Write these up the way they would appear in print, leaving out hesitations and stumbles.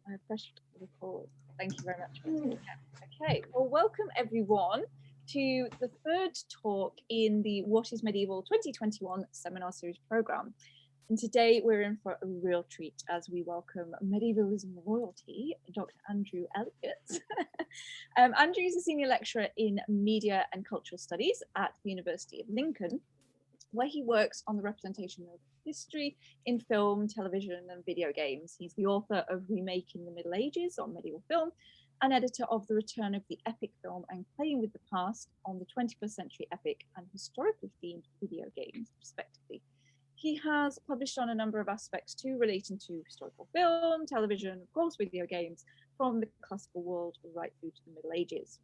I pressed record. Thank you very much. Okay, well, welcome everyone to the third talk in the What is Medieval 2021 seminar series program. And today we're in for a real treat as we welcome medievalism royalty, Dr. Andrew Elliott. Andrew is a senior lecturer in media and cultural studies at the University of Lincoln, where he works on the representation of history in film, television, and video games. He's the author of Remaking the Middle Ages on medieval film, and editor of The Return of the Epic Film and Playing with the Past on the 21st Century Epic and Historically Themed Video Games, respectively. He has published on a number of aspects too, relating to historical film, television, of course, video games, from the classical world right through to the Middle Ages.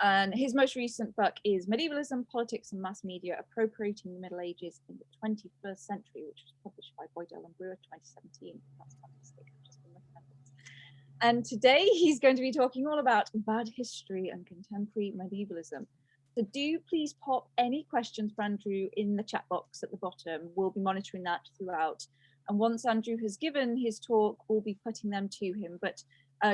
And his most recent book is Medievalism, Politics and Mass Media, Appropriating the Middle Ages in the 21st Century, which was published by Boydell and Brewer 2017. That's fantastic. I've just been looking at it. And today he's going to be talking all about bad history and contemporary medievalism. So do please pop any questions for Andrew in the chat box at the bottom. We'll be monitoring that throughout. And once Andrew has given his talk, we'll be putting them to him. But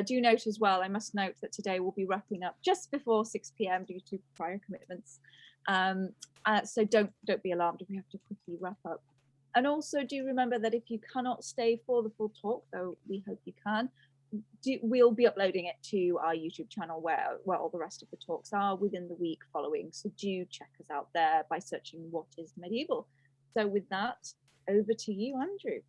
do note as well, I must note that today we'll be wrapping up just before 6 p.m. due to prior commitments. So don't be alarmed if we have to quickly wrap up. And also do remember that if you cannot stay for the full talk, though we hope you can, we'll be uploading it to our YouTube channel where all the rest of the talks are within the week following. So do check us out there by searching What is Medieval. So with that, over to you, Andrew.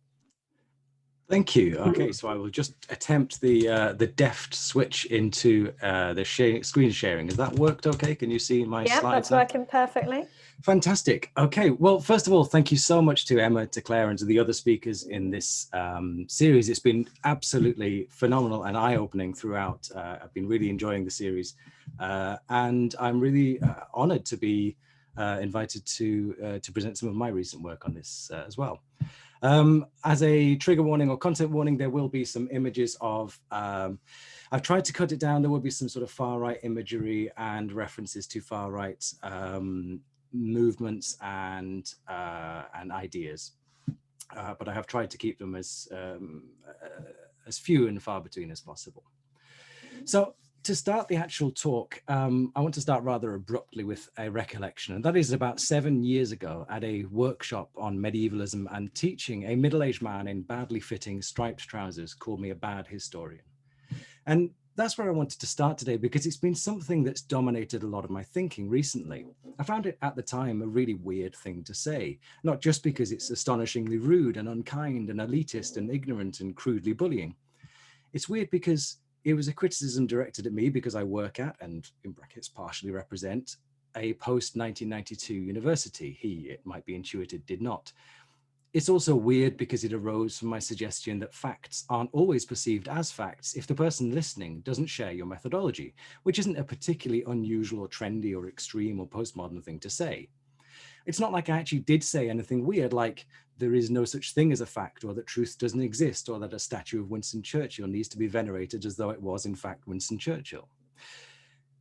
Thank you. Okay, so I will just attempt the deft switch into the screen sharing. Has that worked okay? Can you see my slides? Yeah, that's working perfectly. Fantastic. Okay, well, first of all, thank you so much to Emma, to Claire, and to the other speakers in this series. It's been absolutely phenomenal and eye-opening throughout. I've been really enjoying the series, and I'm really honoured to be invited to present some of my recent work on this as well. As a trigger warning or content warning, there will be some images of, I've tried to cut it down, there will be some sort of far-right imagery and references to far-right movements and ideas, but I have tried to keep them as few and far between as possible. So to start the actual talk, I want to start rather abruptly with a recollection, and that is about 7 years ago at a workshop on medievalism and teaching, a middle-aged man in badly fitting striped trousers called me a bad historian. And that's where I wanted to start today, because it's been something that's dominated a lot of my thinking recently. I found it at the time a really weird thing to say, not just because it's astonishingly rude and unkind and elitist and ignorant and crudely bullying. It's weird because it was a criticism directed at me because I work at, and in brackets partially represent, a post-1992 university. He, it might be intuited, did not. It's also weird because it arose from my suggestion that facts aren't always perceived as facts if the person listening doesn't share your methodology, which isn't a particularly unusual or trendy or extreme or postmodern thing to say. It's not like I actually did say anything weird, like there is no such thing as a fact, or that truth doesn't exist, or that a statue of Winston Churchill needs to be venerated as though it was in fact Winston Churchill.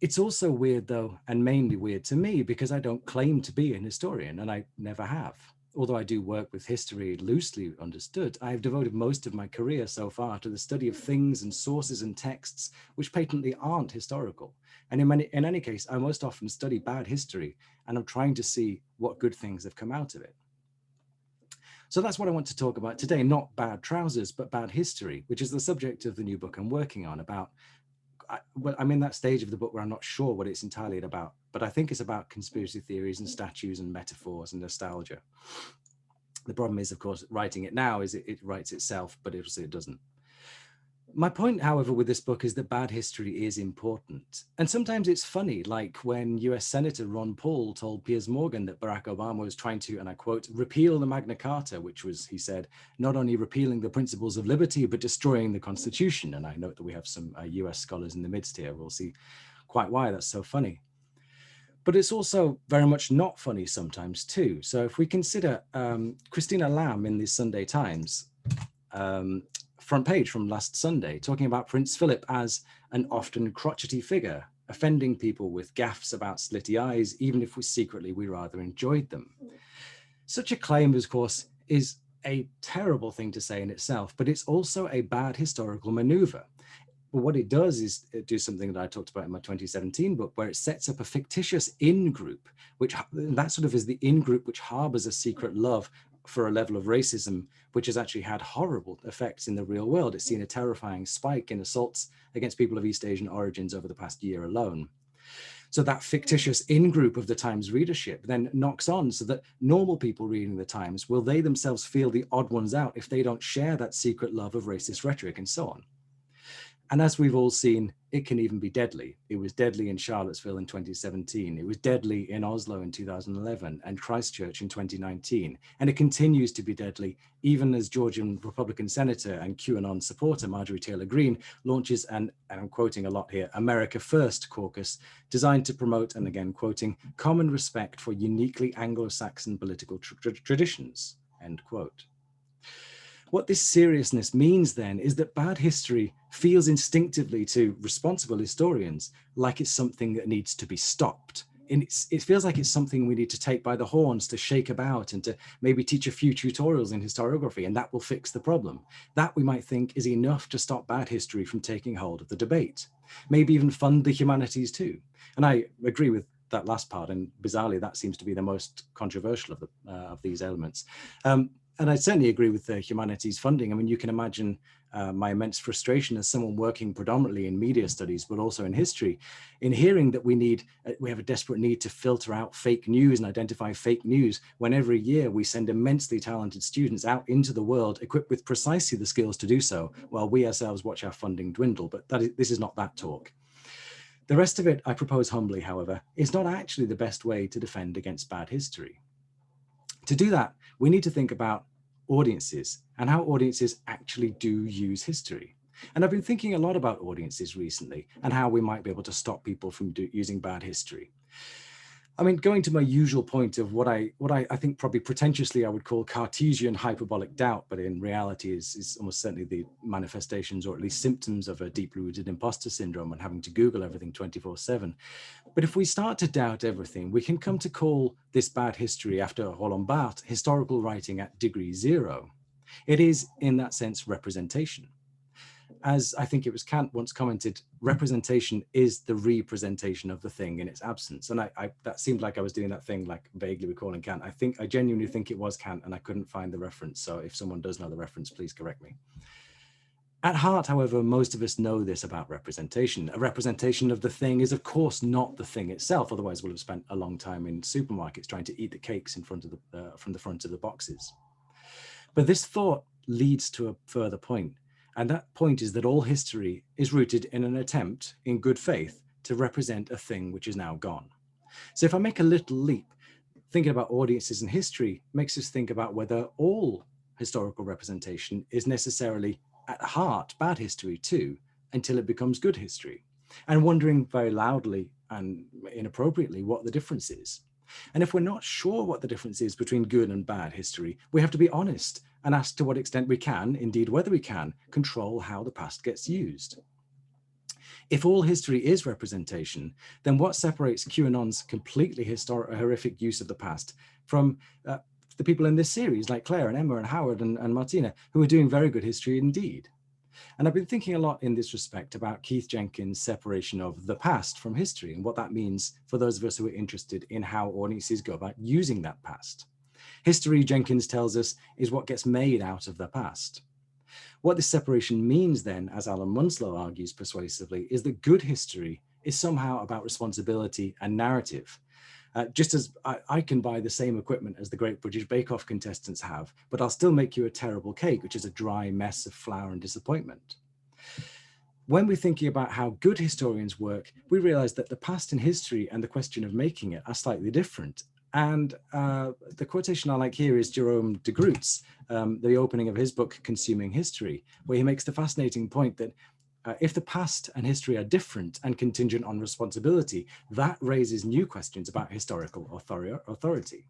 It's also weird though, and mainly weird to me, because I don't claim to be an historian, and I never have. Although I do work with history loosely understood, I have devoted most of my career so far to the study of things and sources and texts which patently aren't historical. And in any case, I most often study bad history, and I'm trying to see what good things have come out of it. So that's what I want to talk about today, not bad trousers, but bad history, which is the subject of the new book I'm working on about. I'm in that stage of the book where I'm not sure what it's entirely about, but I think it's about conspiracy theories and statues and metaphors and nostalgia. The problem is, of course, writing it now is it writes itself, but it doesn't. My point, however, with this book is that bad history is important. And sometimes it's funny, like when US Senator Ron Paul told Piers Morgan that Barack Obama was trying to, and I quote, repeal the Magna Carta, which was, he said, not only repealing the principles of liberty, but destroying the Constitution. And I note that we have some US scholars in the midst here. We'll see quite why that's so funny. But it's also very much not funny sometimes too. So if we consider Christina Lamb in the Sunday Times, front page from last Sunday, talking about Prince Philip as an often crotchety figure, offending people with gaffes about slitty eyes, even if we rather enjoyed them. Such a claim, of course, is a terrible thing to say in itself, but it's also a bad historical maneuver. But what it does is do something that I talked about in my 2017 book, where it sets up a fictitious in-group, which that sort of is the in-group which harbors a secret love for a level of racism, which has actually had horrible effects in the real world. It's seen a terrifying spike in assaults against people of East Asian origins over the past year alone. So that fictitious in-group of the Times readership then knocks on so that normal people reading the Times, will they themselves feel the odd ones out if they don't share that secret love of racist rhetoric and so on. And as we've all seen, it can even be deadly. It was deadly in Charlottesville in 2017. It was deadly in Oslo in 2011 and Christchurch in 2019. And it continues to be deadly, even as Georgian Republican Senator and QAnon supporter Marjorie Taylor Greene launches an, and I'm quoting a lot here, America First caucus designed to promote, and again quoting, common respect for uniquely Anglo-Saxon political traditions, end quote. What this seriousness means then is that bad history feels instinctively to responsible historians like it's something that needs to be stopped. And it feels like it's something we need to take by the horns, to shake about and to maybe teach a few tutorials in historiography, and that will fix the problem. That we might think is enough to stop bad history from taking hold of the debate. Maybe even fund the humanities too. And I agree with that last part, and bizarrely, that seems to be the most controversial of these elements. And I certainly agree with the humanities funding. I mean, you can imagine my immense frustration as someone working predominantly in media studies, but also in history, in hearing that we have a desperate need to filter out fake news and identify fake news when every year we send immensely talented students out into the world equipped with precisely the skills to do so, while we ourselves watch our funding dwindle. But this is not that talk. The rest of it, I propose humbly, however, is not actually the best way to defend against bad history. To do that, we need to think about audiences and how audiences actually do use history. And I've been thinking a lot about audiences recently and how we might be able to stop people from using bad history. I mean, going to my usual point of what I think probably pretentiously I would call Cartesian hyperbolic doubt, but in reality is almost certainly the manifestations or at least symptoms of a deeply rooted imposter syndrome and having to Google everything 24/7. But if we start to doubt everything, we can come to call this bad history, after Roland Barthes, historical writing at degree zero. It is, in that sense, representation. As I think it was Kant once commented, representation is the representation of the thing in its absence. And that seemed like I was doing that thing, like vaguely recalling Kant. I genuinely think it was Kant, and I couldn't find the reference. So if someone does know the reference, please correct me. At heart, however, most of us know this about representation. A representation of the thing is, of course, not the thing itself. Otherwise, we'll have spent a long time in supermarkets trying to eat the cakes in front of from the front of the boxes. But this thought leads to a further point. And that point is that all history is rooted in an attempt, in good faith, to represent a thing which is now gone. So if I make a little leap, thinking about audiences and history makes us think about whether all historical representation is necessarily at heart bad history too, until it becomes good history, and wondering very loudly and inappropriately what the difference is. And if we're not sure what the difference is between good and bad history, we have to be honest and ask to what extent we can, indeed whether we can, control how the past gets used. If all history is representation, then what separates QAnon's completely horrific use of the past from the people in this series, like Claire and Emma and Howard and Martina, who are doing very good history indeed? And I've been thinking a lot in this respect about Keith Jenkins' separation of the past from history and what that means for those of us who are interested in how audiences go about using that past. History, Jenkins tells us, is what gets made out of the past. What this separation means then, as Alan Munslow argues persuasively, is that good history is somehow about responsibility and narrative. Just as I can buy the same equipment as the Great British Bake Off contestants have, but I'll still make you a terrible cake, which is a dry mess of flour and disappointment. When we're thinking about how good historians work, we realize that the past in history and the question of making it are slightly different. And the quotation I like here is Jerome de Groot's, the opening of his book, Consuming History, where he makes the fascinating point that if the past and history are different and contingent on responsibility, that raises new questions about historical authority.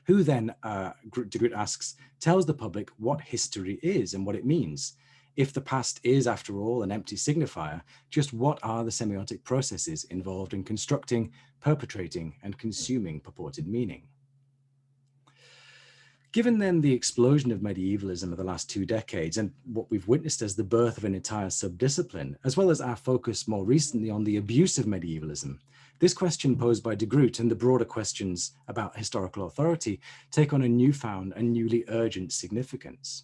Who then, de Groot asks, tells the public what history is and what it means? If the past is, after all, an empty signifier, just what are the semiotic processes involved in constructing, perpetrating, and consuming purported meaning? Given then the explosion of medievalism of the last 2 decades and what we've witnessed as the birth of an entire subdiscipline, as well as our focus more recently on the abuse of medievalism, this question posed by de Groot and the broader questions about historical authority take on a newfound and newly urgent significance.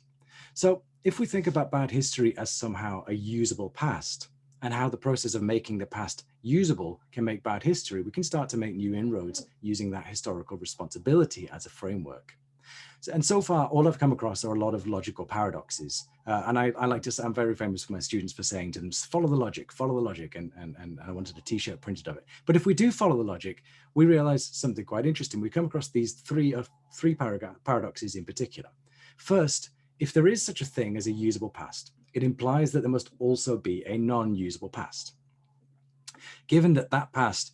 So if we think about bad history as somehow a usable past, and how the process of making the past usable can make bad history, we can start to make new inroads using that historical responsibility as a framework. And so far, all I've come across are a lot of logical paradoxes. And I like to say, I'm very famous for my students for saying to them, follow the logic, and I wanted a t-shirt printed of it. But if we do follow the logic, we realize something quite interesting. We come across these three paradoxes in particular. First, if there is such a thing as a usable past, it implies that there must also be a non-usable past. Given that that past,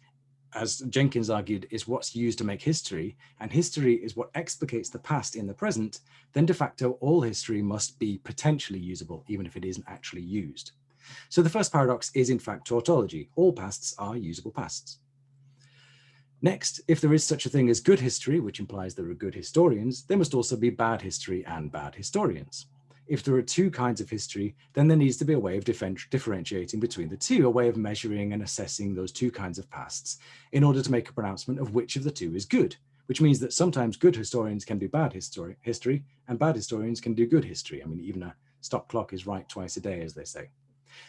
as Jenkins argued, is what's used to make history, and history is what explicates the past in the present, then de facto all history must be potentially usable, even if it isn't actually used. So the first paradox is in fact tautology. All pasts are usable pasts. Next, if there is such a thing as good history, which implies there are good historians, there must also be bad history and bad historians. If there are two kinds of history, then there needs to be a way of differentiating between the two, a way of measuring and assessing those two kinds of pasts in order to make a pronouncement of which of the two is good, which means that sometimes good historians can do bad history and bad historians can do good history. I mean, even a stop clock is right twice a day, as they say.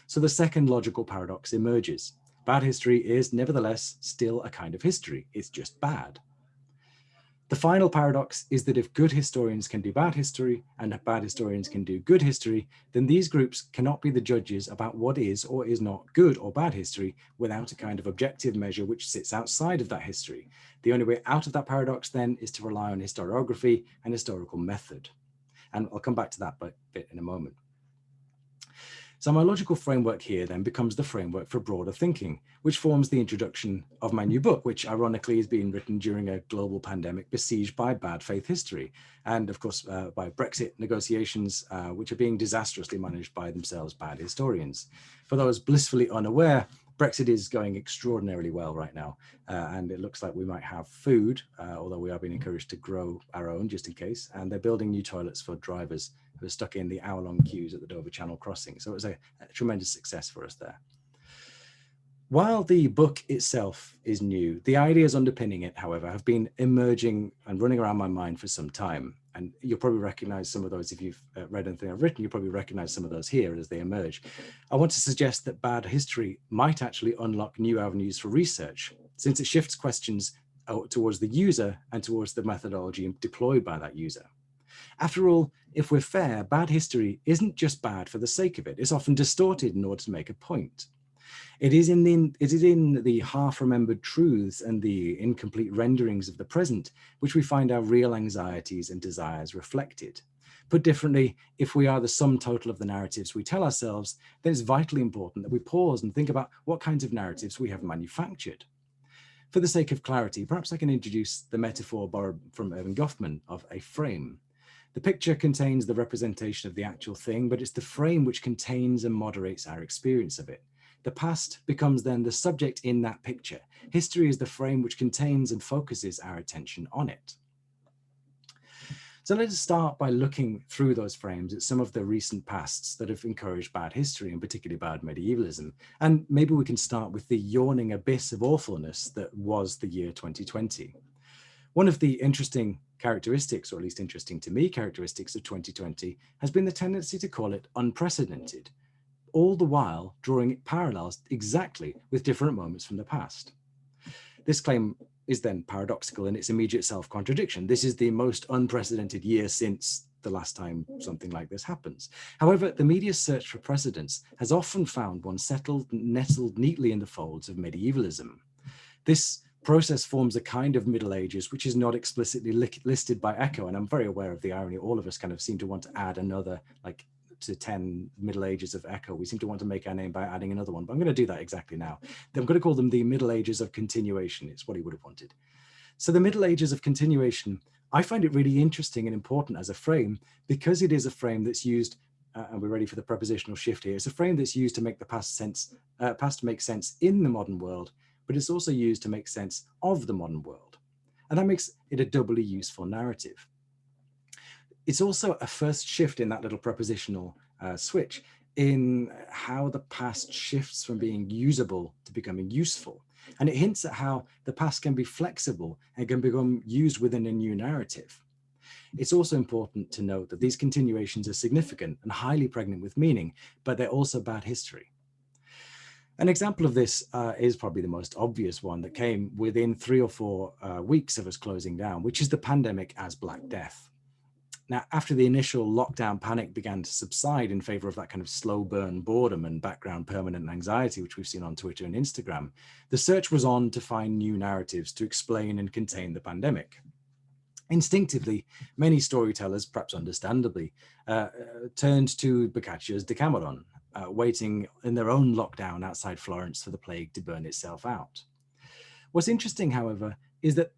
So the second logical paradox emerges. Bad history is nevertheless still a kind of history. It's just bad. The final paradox is that if good historians can do bad history and bad historians can do good history, then these groups cannot be the judges about what is or is not good or bad history without a kind of objective measure which sits outside of that history. The only way out of that paradox then is to rely on historiography and historical method. And I'll come back to that bit in a moment. So my logical framework here then becomes the framework for broader thinking, which forms the introduction of my new book, which ironically is being written during a global pandemic besieged by bad faith history, and of course by Brexit negotiations, which are being disastrously managed by themselves bad historians. For those blissfully unaware, Brexit is going extraordinarily well right now, and it looks like we might have food, although we are being encouraged to grow our own just in case, and they're building new toilets for drivers who are stuck in the hour-long queues at the Dover Channel crossing. So it was a tremendous success for us there. While the book itself is new, the ideas underpinning it, however, have been emerging and running around my mind for some time. And you'll probably recognize some of those if you've read anything I've written, you'll probably recognize some of those here as they emerge. I want to suggest that bad history might actually unlock new avenues for research, since it shifts questions towards the user and towards the methodology deployed by that user. After all, if we're fair, bad history isn't just bad for the sake of it. It's often distorted in order to make a point. It is in the half-remembered truths and the incomplete renderings of the present which we find our real anxieties and desires reflected. Put differently, if we are the sum total of the narratives we tell ourselves, then it's vitally important that we pause and think about what kinds of narratives we have manufactured. For the sake of clarity, perhaps I can introduce the metaphor borrowed from Erving Goffman of a frame. The picture contains the representation of the actual thing, but it's the frame which contains and moderates our experience of it. The past becomes then the subject in that picture. History is the frame which contains and focuses our attention on it. So let us start by looking through those frames at some of the recent pasts that have encouraged bad history, and particularly bad medievalism. And maybe we can start with the yawning abyss of awfulness that was the year 2020. One of the interesting characteristics, or at least interesting to me, characteristics of 2020 has been the tendency to call it unprecedented, all the while drawing parallels exactly with different moments from the past. This claim is then paradoxical in its immediate self-contradiction. This is the most unprecedented year since the last time something like this happens. However, the media's search for precedents has often found one nestled neatly in the folds of medievalism. This process forms a kind of Middle Ages which is not explicitly listed by Echo, and I'm very aware of the irony. All of us kind of seem to want to add another, like, to 10 Middle Ages of Echo. We seem to want to make our name by adding another one, but I'm going to do that exactly now. I'm going to call them the Middle Ages of continuation. It's what he would have wanted. So the Middle Ages of continuation, I find it really interesting and important as a frame because it is a frame that's used, and we're ready for the prepositional shift here. It's a frame that's used to make the past make sense in the modern world, but it's also used to make sense of the modern world. And that makes it a doubly useful narrative. it's also a first shift in that little prepositional switch in how the past shifts from being usable to becoming useful. And it hints at how the past can be flexible and can become used within a new narrative. It's also important to note that these continuations are significant and highly pregnant with meaning, but they're also bad history. An example of this is probably the most obvious one that came within 3 or 4 weeks of us closing down, which is the pandemic as Black Death. Now, after the initial lockdown panic began to subside in favor of that kind of slow burn boredom and background permanent anxiety, which we've seen on Twitter and Instagram, the search was on to find new narratives to explain and contain the pandemic. Instinctively, many storytellers, perhaps understandably, turned to Boccaccio's Decameron, waiting in their own lockdown outside Florence for the plague to burn itself out. What's interesting, however, is that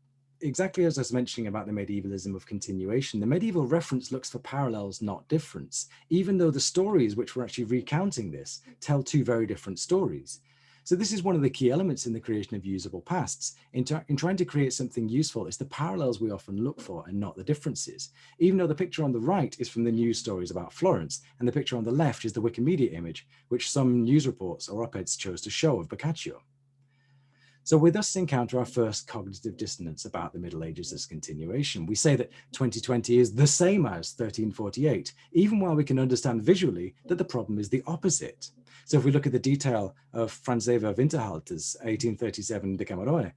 exactly as I was mentioning about the medievalism of continuation, the medieval reference looks for parallels, not difference, even though the stories which we're actually recounting this tell 2 very different stories. So this is one of the key elements in the creation of usable pasts. In trying to create something useful, it's the parallels we often look for and not the differences. Even though the picture on the right is from the news stories about Florence, and the picture on the left is the Wikimedia image, which some news reports or op-eds chose to show of Boccaccio. So we thus encounter our first cognitive dissonance about the Middle Ages as continuation. We say that 2020 is the same as 1348, even while we can understand visually that the problem is the opposite. So if we look at the detail of Franz Xaver Winterhalter's 1837 Decamerone,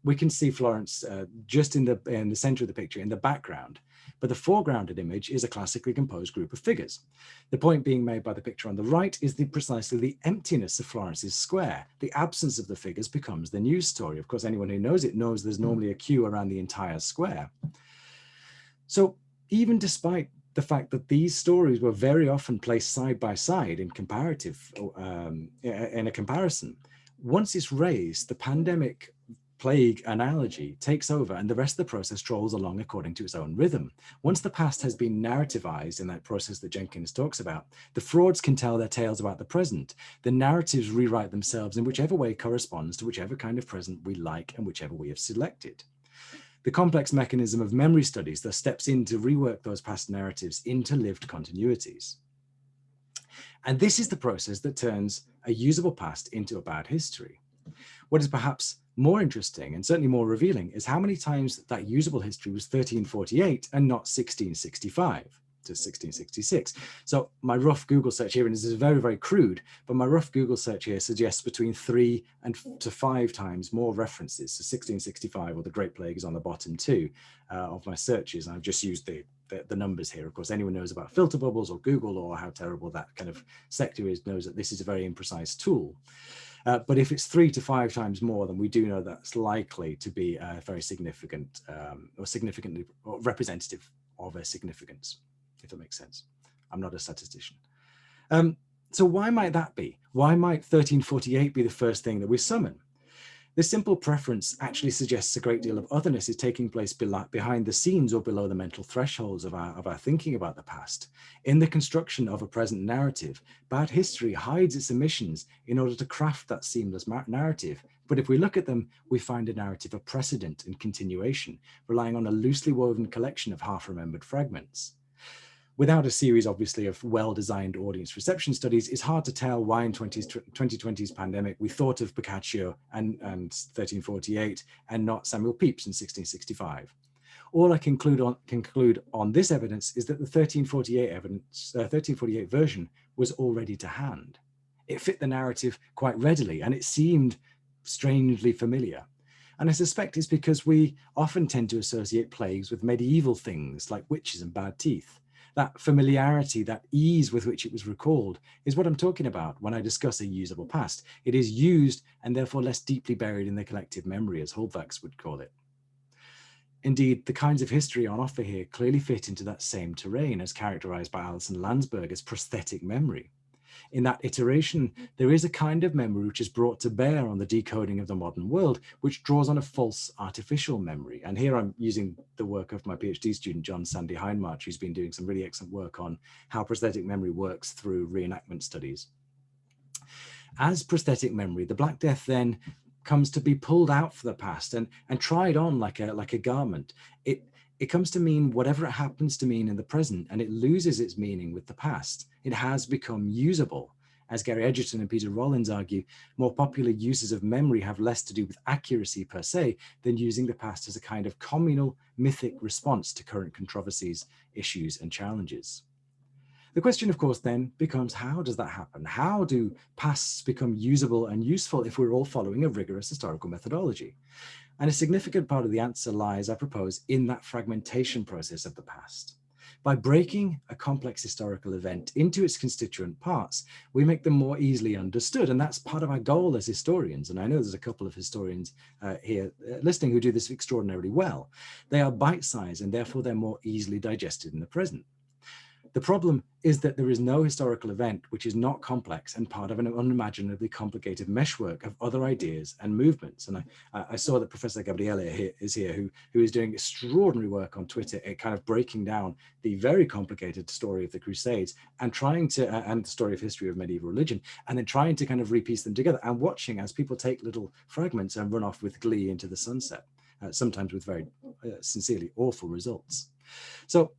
we can see Florence just in the center of the picture, in the background. But the foregrounded image is a classically composed group of figures. The point being made by the picture on the right is precisely the emptiness of Florence's square. The absence of the figures becomes the news story. Of course, anyone who knows it knows there's normally a queue around the entire square. So even despite the fact that these stories were very often placed side by side in a comparison, once it's raised, the pandemic plague analogy takes over and the rest of the process trolls along according to its own rhythm. Once the past has been narrativized in that process that Jenkins talks about, the frauds can tell their tales about the present. The narratives rewrite themselves in whichever way corresponds to whichever kind of present we like and whichever we have selected. The complex mechanism of memory studies thus steps in to rework those past narratives into lived continuities. And this is the process that turns a usable past into a bad history. What is perhaps more interesting and certainly more revealing is how many times that usable history was 1348 and not 1665 to 1666. So my rough Google search here, and this is very, very crude, but my rough Google search here suggests between 3 to 5 times more references. So 1665, or the Great Plague, is on the bottom 2 of my searches. And I've just used the numbers here. Of course, anyone knows about filter bubbles or Google or how terrible that kind of sector is knows that this is a very imprecise tool. But if it's 3 to 5 times more, then we do know that's likely to be very significant or significantly or representative of a significance, if that makes sense. I'm not a statistician. So why might that be? Why might 1348 be the first thing that we summon? This simple preference actually suggests a great deal of otherness is taking place behind the scenes or below the mental thresholds of our thinking about the past. In the construction of a present narrative, bad history hides its omissions in order to craft that seamless narrative. But if we look at them, we find a narrative of precedent and continuation, relying on a loosely woven collection of half-remembered fragments. Without a series, obviously, of well-designed audience reception studies, it's hard to tell why in 2020's pandemic we thought of Boccaccio and 1348 and not Samuel Pepys in 1665. All I conclude on this evidence is that the 1348 version was already to hand. It fit the narrative quite readily, and it seemed strangely familiar. And I suspect it's because we often tend to associate plagues with medieval things like witches and bad teeth. That familiarity, that ease with which it was recalled is what I'm talking about when I discuss a usable past. It is used and therefore less deeply buried in the collective memory, as Holdvax would call it. Indeed, the kinds of history on offer here clearly fit into that same terrain as characterized by Alison Landsberg as prosthetic memory. In that iteration, there is a kind of memory which is brought to bear on the decoding of the modern world, which draws on a false artificial memory. And here I'm using the work of my PhD student, John Sandy Hindmarch, who's been doing some really excellent work on how prosthetic memory works through reenactment studies. As prosthetic memory, the Black Death then comes to be pulled out for the past and tried on like a garment. it comes to mean whatever it happens to mean in the present, and it loses its meaning with the past. It has become usable. As Gary Edgerton and Peter Rollins argue, more popular uses of memory have less to do with accuracy per se than using the past as a kind of communal, mythic response to current controversies, issues, and challenges. The question, of course, then becomes, how does that happen? How do pasts become usable and useful if we're all following a rigorous historical methodology? And a significant part of the answer lies, I propose, in that fragmentation process of the past. By breaking a complex historical event into its constituent parts, we make them more easily understood. And that's part of our goal as historians. And I know there's a couple of historians here listening who do this extraordinarily well. They are bite-sized and therefore they're more easily digested in the present. The problem is that there is no historical event which is not complex and part of an unimaginably complicated meshwork of other ideas and movements. And I saw that Professor Gabriele is here, who is doing extraordinary work on Twitter at kind of breaking down the very complicated story of the Crusades and trying to, and the story of history of medieval religion, and then trying to kind of repiece them together and watching as people take little fragments and run off with glee into the sunset, sometimes with very sincerely awful results. So,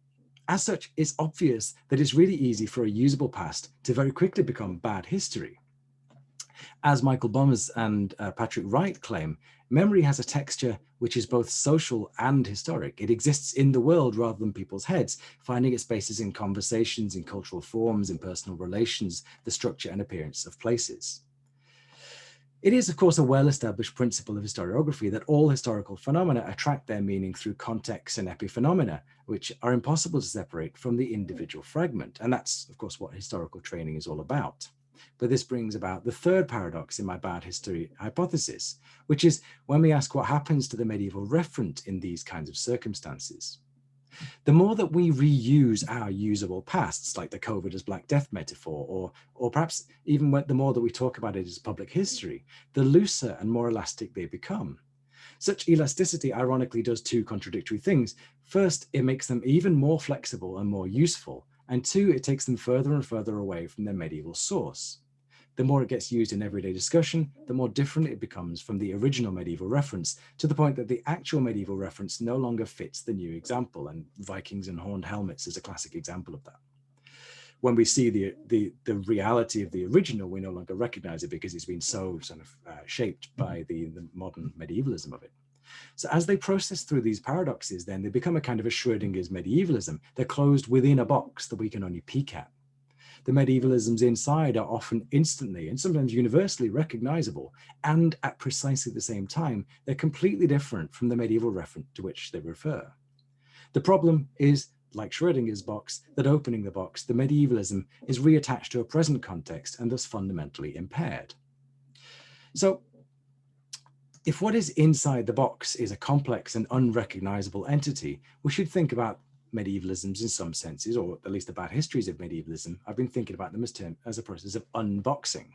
as such, it's obvious that it's really easy for a usable past to very quickly become bad history. As Michael Bummers and Patrick Wright claim, memory has a texture which is both social and historic. It exists in the world rather than people's heads, finding its basis in conversations, in cultural forms, in personal relations, the structure and appearance of places. It is, of course, a well-established principle of historiography that all historical phenomena attract their meaning through context and epiphenomena, which are impossible to separate from the individual fragment. And that's, of course, what historical training is all about. But this brings about the third paradox in my bad history hypothesis, which is when we ask what happens to the medieval referent in these kinds of circumstances. The more that we reuse our usable pasts, like the COVID as Black Death metaphor, or perhaps even the more that we talk about it as public history, the looser and more elastic they become. Such elasticity ironically does two contradictory things. First, it makes them even more flexible and more useful, and two, it takes them further and further away from their medieval source. The more it gets used in everyday discussion, the more different it becomes from the original medieval reference, to the point that the actual medieval reference no longer fits the new example, and Vikings and horned helmets is a classic example of that. When we see the reality of the original, we no longer recognize it because it's been so sort of shaped by the modern medievalism of it. So as they process through these paradoxes, then they become a kind of a Schrodinger's medievalism. They're closed within a box that we can only peek at. The medievalisms inside are often instantly and sometimes universally recognizable, and at precisely the same time, they're completely different from the medieval reference to which they refer. The problem is, like Schrodinger's box, that opening the box, the medievalism is reattached to a present context and thus fundamentally impaired. So, if what is inside the box is a complex and unrecognizable entity, we should think about medievalisms in some senses, or at least the bad histories of medievalism. I've been thinking about them as a process of unboxing.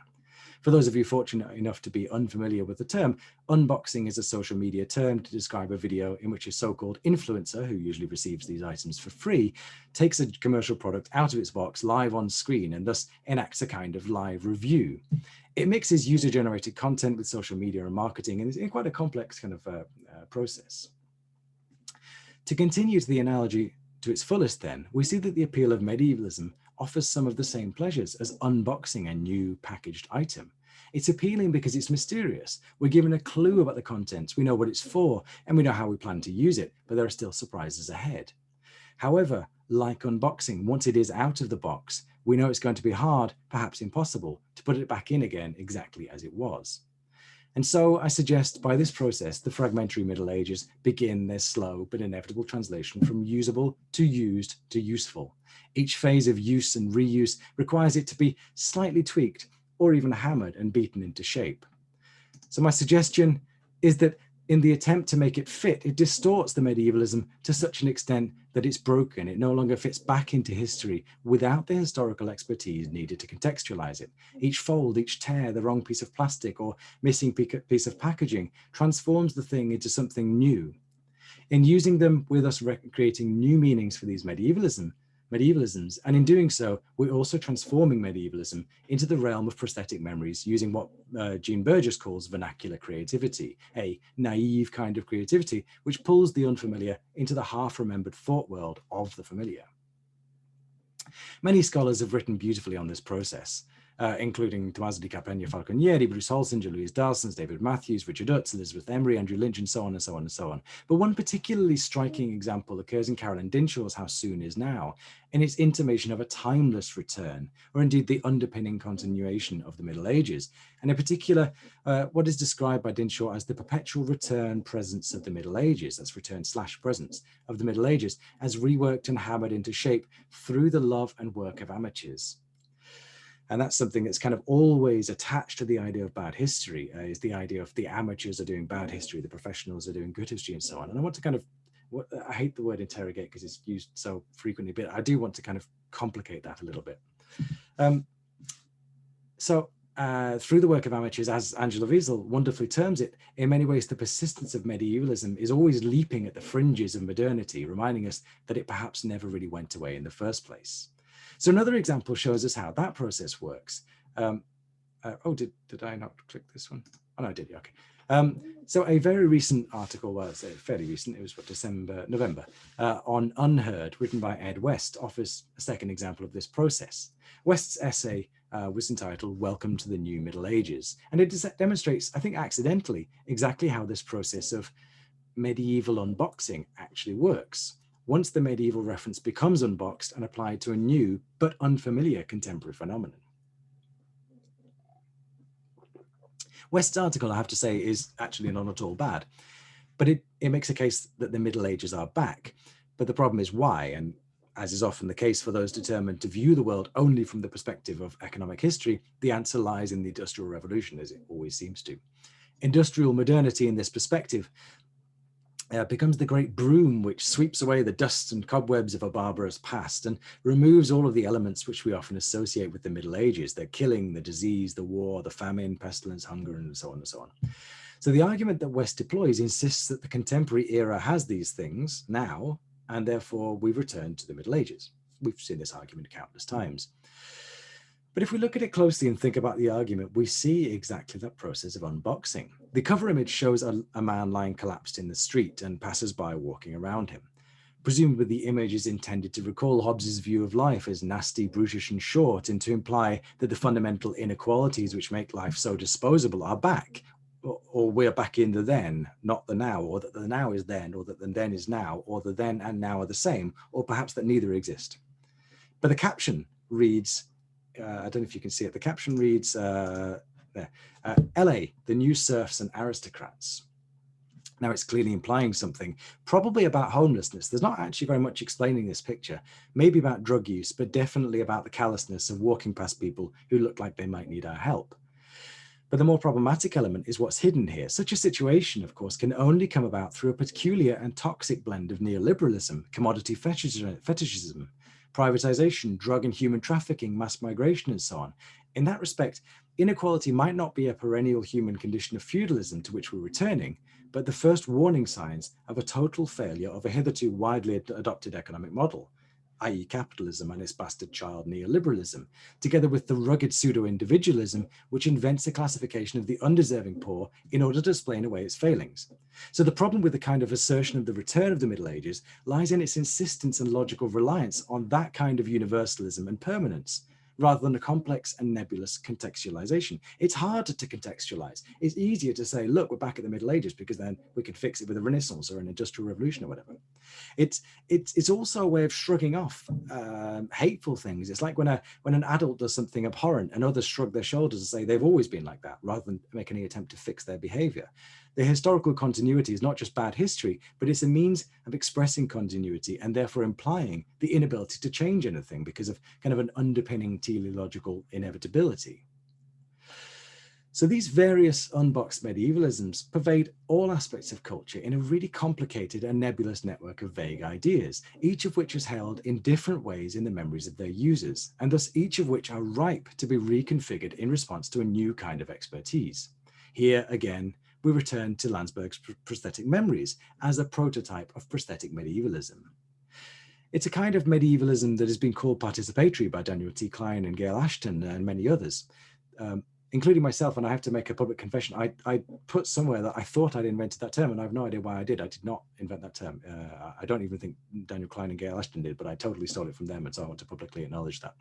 For those of you fortunate enough to be unfamiliar with the term, unboxing is a social media term to describe a video in which a so-called influencer, who usually receives these items for free, takes a commercial product out of its box live on screen and thus enacts a kind of live review. It mixes user-generated content with social media and marketing, and it's quite a complex kind of process. To continue to the analogy to its fullest then, we see that the appeal of medievalism offers some of the same pleasures as unboxing a new packaged item. It's appealing because it's mysterious. We're given a clue about the contents, we know what it's for, and we know how we plan to use it, but there are still surprises ahead. However, like unboxing, once it is out of the box, we know it's going to be hard, perhaps impossible, to put it back in again exactly as it was. And so I suggest by this process, the fragmentary Middle Ages begin their slow but inevitable translation from usable to used to useful. Each phase of use and reuse requires it to be slightly tweaked or even hammered and beaten into shape. So my suggestion is that in the attempt to make it fit, it distorts the medievalism to such an extent that it's broken. It no longer fits back into history without the historical expertise needed to contextualize it. Each fold, each tear, the wrong piece of plastic or missing piece of packaging transforms the thing into something new. In using them with us creating new meanings for these medievalism, medievalisms, and in doing so, we're also transforming medievalism into the realm of prosthetic memories using what Jean Burgess calls vernacular creativity, a naive kind of creativity which pulls the unfamiliar into the half-remembered thought world of the familiar. Many scholars have written beautifully on this process, including Tommaso di Carpegna Falconieri, Bruce Holsinger, Louise Dalsons, David Matthews, Richard Utz, Elizabeth Emery, Andrew Lynch, and so on and so on and so on. But one particularly striking example occurs in Carolyn Dinshaw's How Soon Is Now, in its intimation of a timeless return, or indeed the underpinning continuation of the Middle Ages, and in particular, what is described by Dinshaw as the perpetual return presence of the Middle Ages, that's return/presence of the Middle Ages, as reworked and hammered into shape through the love and work of amateurs. And that's something that's kind of always attached to the idea of bad history, is the idea of the amateurs are doing bad history, the professionals are doing good history, and so on. And I want to kind of, I hate the word interrogate because it's used so frequently, but I do want to kind of complicate that a little bit. Through the work of amateurs, as Angela Wiesel wonderfully terms it, in many ways, the persistence of medievalism is always leaping at the fringes of modernity, reminding us that it perhaps never really went away in the first place. So another example shows us how that process works. Did I not click this one? Oh, no, I did, okay. So a very recent article, well, it's fairly recent, it was what, November, on Unheard, written by Ed West, offers a second example of this process. West's essay was entitled Welcome to the New Middle Ages, and it demonstrates, I think accidentally, exactly how this process of medieval unboxing actually works. Once the medieval reference becomes unboxed and applied to a new but unfamiliar contemporary phenomenon. West's article, I have to say, is actually not at all bad, but it makes a case that the Middle Ages are back. But the problem is why, and as is often the case for those determined to view the world only from the perspective of economic history, the answer lies in the Industrial Revolution, as it always seems to. Industrial modernity in this perspective becomes the great broom which sweeps away the dust and cobwebs of a barbarous past and removes all of the elements which we often associate with the Middle Ages, the killing, the disease, the war, the famine, pestilence, hunger, and so on and so on. So the argument that West deploys insists that the contemporary era has these things now, and therefore we've returned to the Middle Ages. We've seen this argument countless times. But if we look at it closely and think about the argument, we see exactly that process of unboxing. The cover image shows a man lying collapsed in the street and passers-by walking around him. Presumably the image is intended to recall Hobbes's view of life as nasty, brutish, and short, and to imply that the fundamental inequalities which make life so disposable are back, or we're back in the then, not the now, or that the now is then, or that the then is now, or the then and now are the same, or perhaps that neither exist. But the caption reads, I don't know if you can see it, the caption reads, LA, the new serfs and aristocrats. Now it's clearly implying something, probably about homelessness. There's not actually very much explaining this picture, maybe about drug use, but definitely about the callousness of walking past people who look like they might need our help. But the more problematic element is what's hidden here. Such a situation, of course, can only come about through a peculiar and toxic blend of neoliberalism, commodity fetishism, privatization, drug and human trafficking, mass migration, and so on. In that respect, inequality might not be a perennial human condition of feudalism to which we're returning, but the first warning signs of a total failure of a hitherto widely adopted economic model, i.e. capitalism and its bastard child neoliberalism, together with the rugged pseudo-individualism which invents a classification of the undeserving poor in order to explain away its failings. So the problem with the kind of assertion of the return of the Middle Ages lies in its insistence and logical reliance on that kind of universalism and permanence, rather than a complex and nebulous contextualization. It's harder to contextualize. It's easier to say, look, we're back at the Middle Ages because then we can fix it with a Renaissance or an Industrial Revolution or whatever. It's also a way of shrugging off hateful things. It's like when an adult does something abhorrent and others shrug their shoulders and say they've always been like that, rather than make any attempt to fix their behavior. The historical continuity is not just bad history, but it's a means of expressing continuity and therefore implying the inability to change anything because of kind of an underpinning teleological inevitability. So these various unboxed medievalisms pervade all aspects of culture in a really complicated and nebulous network of vague ideas, each of which is held in different ways in the memories of their users, and thus each of which are ripe to be reconfigured in response to a new kind of expertise. Here again, we return to Landsberg's prosthetic memories as a prototype of prosthetic medievalism. It's a kind of medievalism that has been called participatory by Daniel T. Klein and Gail Ashton and many others, including myself. And I have to make a public confession. I put somewhere that I thought I'd invented that term, and I have no idea why I did. I did not invent that term. I don't even think Daniel Klein and Gail Ashton did, but I totally stole it from them, and so I want to publicly acknowledge that.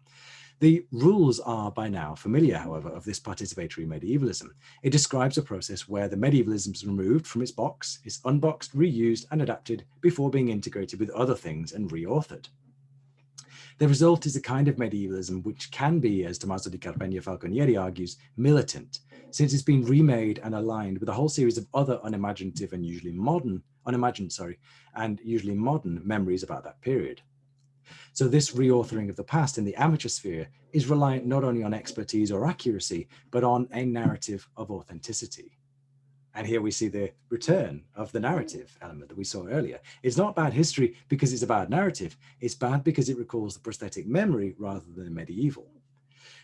The rules are by now familiar, however, of this participatory medievalism. It describes a process where the medievalism is removed from its box, is unboxed, reused, and adapted before being integrated with other things and reauthored. The result is a kind of medievalism which can be, as Tommaso di Carpegna Falconieri argues, militant, since it's been remade and aligned with a whole series of other unimaginative and usually modern memories about that period. So this reauthoring of the past in the amateur sphere is reliant not only on expertise or accuracy, but on a narrative of authenticity. And here we see the return of the narrative element that we saw earlier. It's not bad history because it's a bad narrative. It's bad because it recalls the prosthetic memory rather than medieval.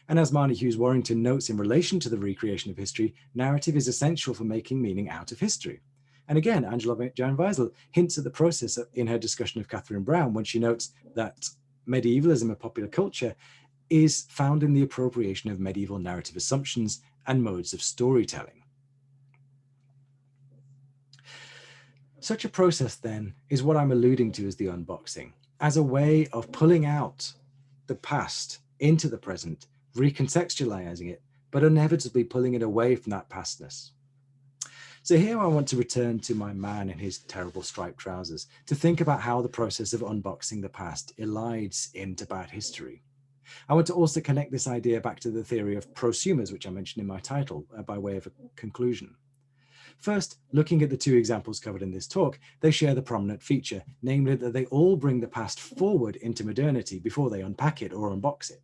And as Marnie Hughes Warrington notes in relation to the recreation of history, narrative is essential for making meaning out of history. And again, Angela Jan Weisel hints at the process in her discussion of Catherine Brown when she notes that medievalism of popular culture is found in the appropriation of medieval narrative assumptions and modes of storytelling. Such a process, then, is what I'm alluding to as the unboxing, as a way of pulling out the past into the present, recontextualizing it, but inevitably pulling it away from that pastness. So here I want to return to my man in his terrible striped trousers to think about how the process of unboxing the past elides into bad history. I want to also connect this idea back to the theory of prosumers, which I mentioned in my title, by way of a conclusion. First, looking at the two examples covered in this talk, they share the prominent feature, namely that they all bring the past forward into modernity before they unpack it or unbox it.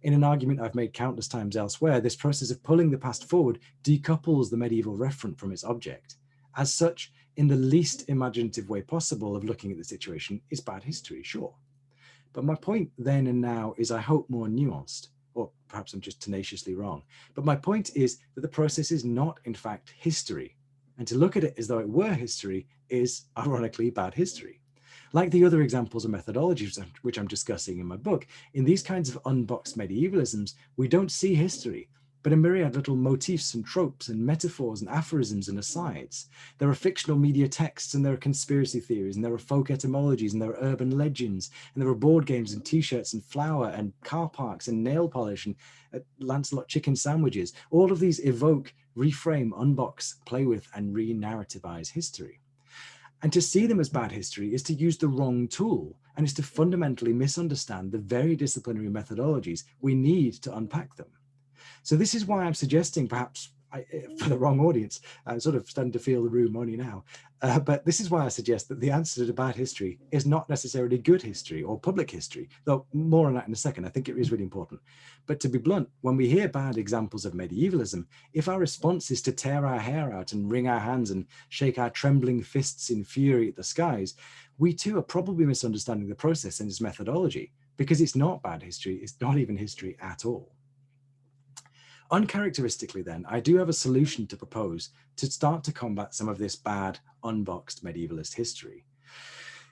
In an argument I've made countless times elsewhere, this process of pulling the past forward decouples the medieval referent from its object. As such, in the least imaginative way possible of looking at the situation is bad history, sure. But my point then and now is, I hope, more nuanced, or perhaps I'm just tenaciously wrong. But my point is that the process is not, in fact, history. And to look at it as though it were history is, ironically, bad history. Like the other examples and methodologies which I'm discussing in my book, in these kinds of unboxed medievalisms, we don't see history, but a myriad little motifs and tropes and metaphors and aphorisms and asides. There are fictional media texts, and there are conspiracy theories, and there are folk etymologies, and there are urban legends, and there are board games and t-shirts and flour and car parks and nail polish and Lancelot chicken sandwiches. All of these evoke, reframe, unbox, play with, and re-narrativize history. And to see them as bad history is to use the wrong tool, and is to fundamentally misunderstand the very disciplinary methodologies we need to unpack them. So this is why I'm suggesting, perhaps for the wrong audience, I'm sort of starting to feel the room only now, but this is why I suggest that the answer to bad history is not necessarily good history or public history, though more on that in a second. I think it is really important. But to be blunt, when we hear bad examples of medievalism, if our response is to tear our hair out and wring our hands and shake our trembling fists in fury at the skies, we too are probably misunderstanding the process and its methodology, because it's not bad history, it's not even history at all. Uncharacteristically then, I do have a solution to propose to start to combat some of this bad, unboxed medievalist history.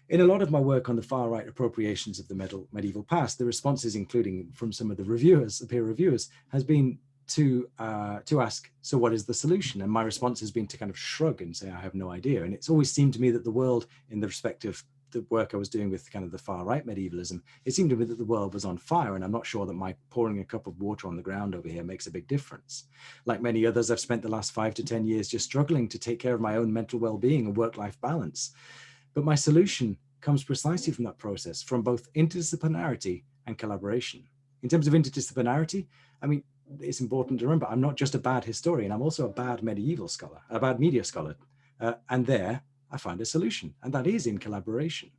In a lot of my work on the far-right appropriations of the medieval past, the responses, including from some of the reviewers, the peer reviewers, has been to ask, so what is the solution? And my response has been to kind of shrug and say, I have no idea. And it's always seemed to me that the world, in the respect of the work I was doing with kind of the far-right medievalism, it seemed to me that the world was on fire, and I'm not sure that my pouring a cup of water on the ground over here makes a big difference. Like many others, I've spent the last 5 to 10 years just struggling to take care of my own mental well-being and work-life balance. But my solution comes precisely from that process, from both interdisciplinarity and collaboration. In terms of interdisciplinarity, I mean, it's important to remember, I'm not just a bad historian, I'm also a bad medieval scholar, a bad media scholar. And there, I find a solution, and that is in collaboration.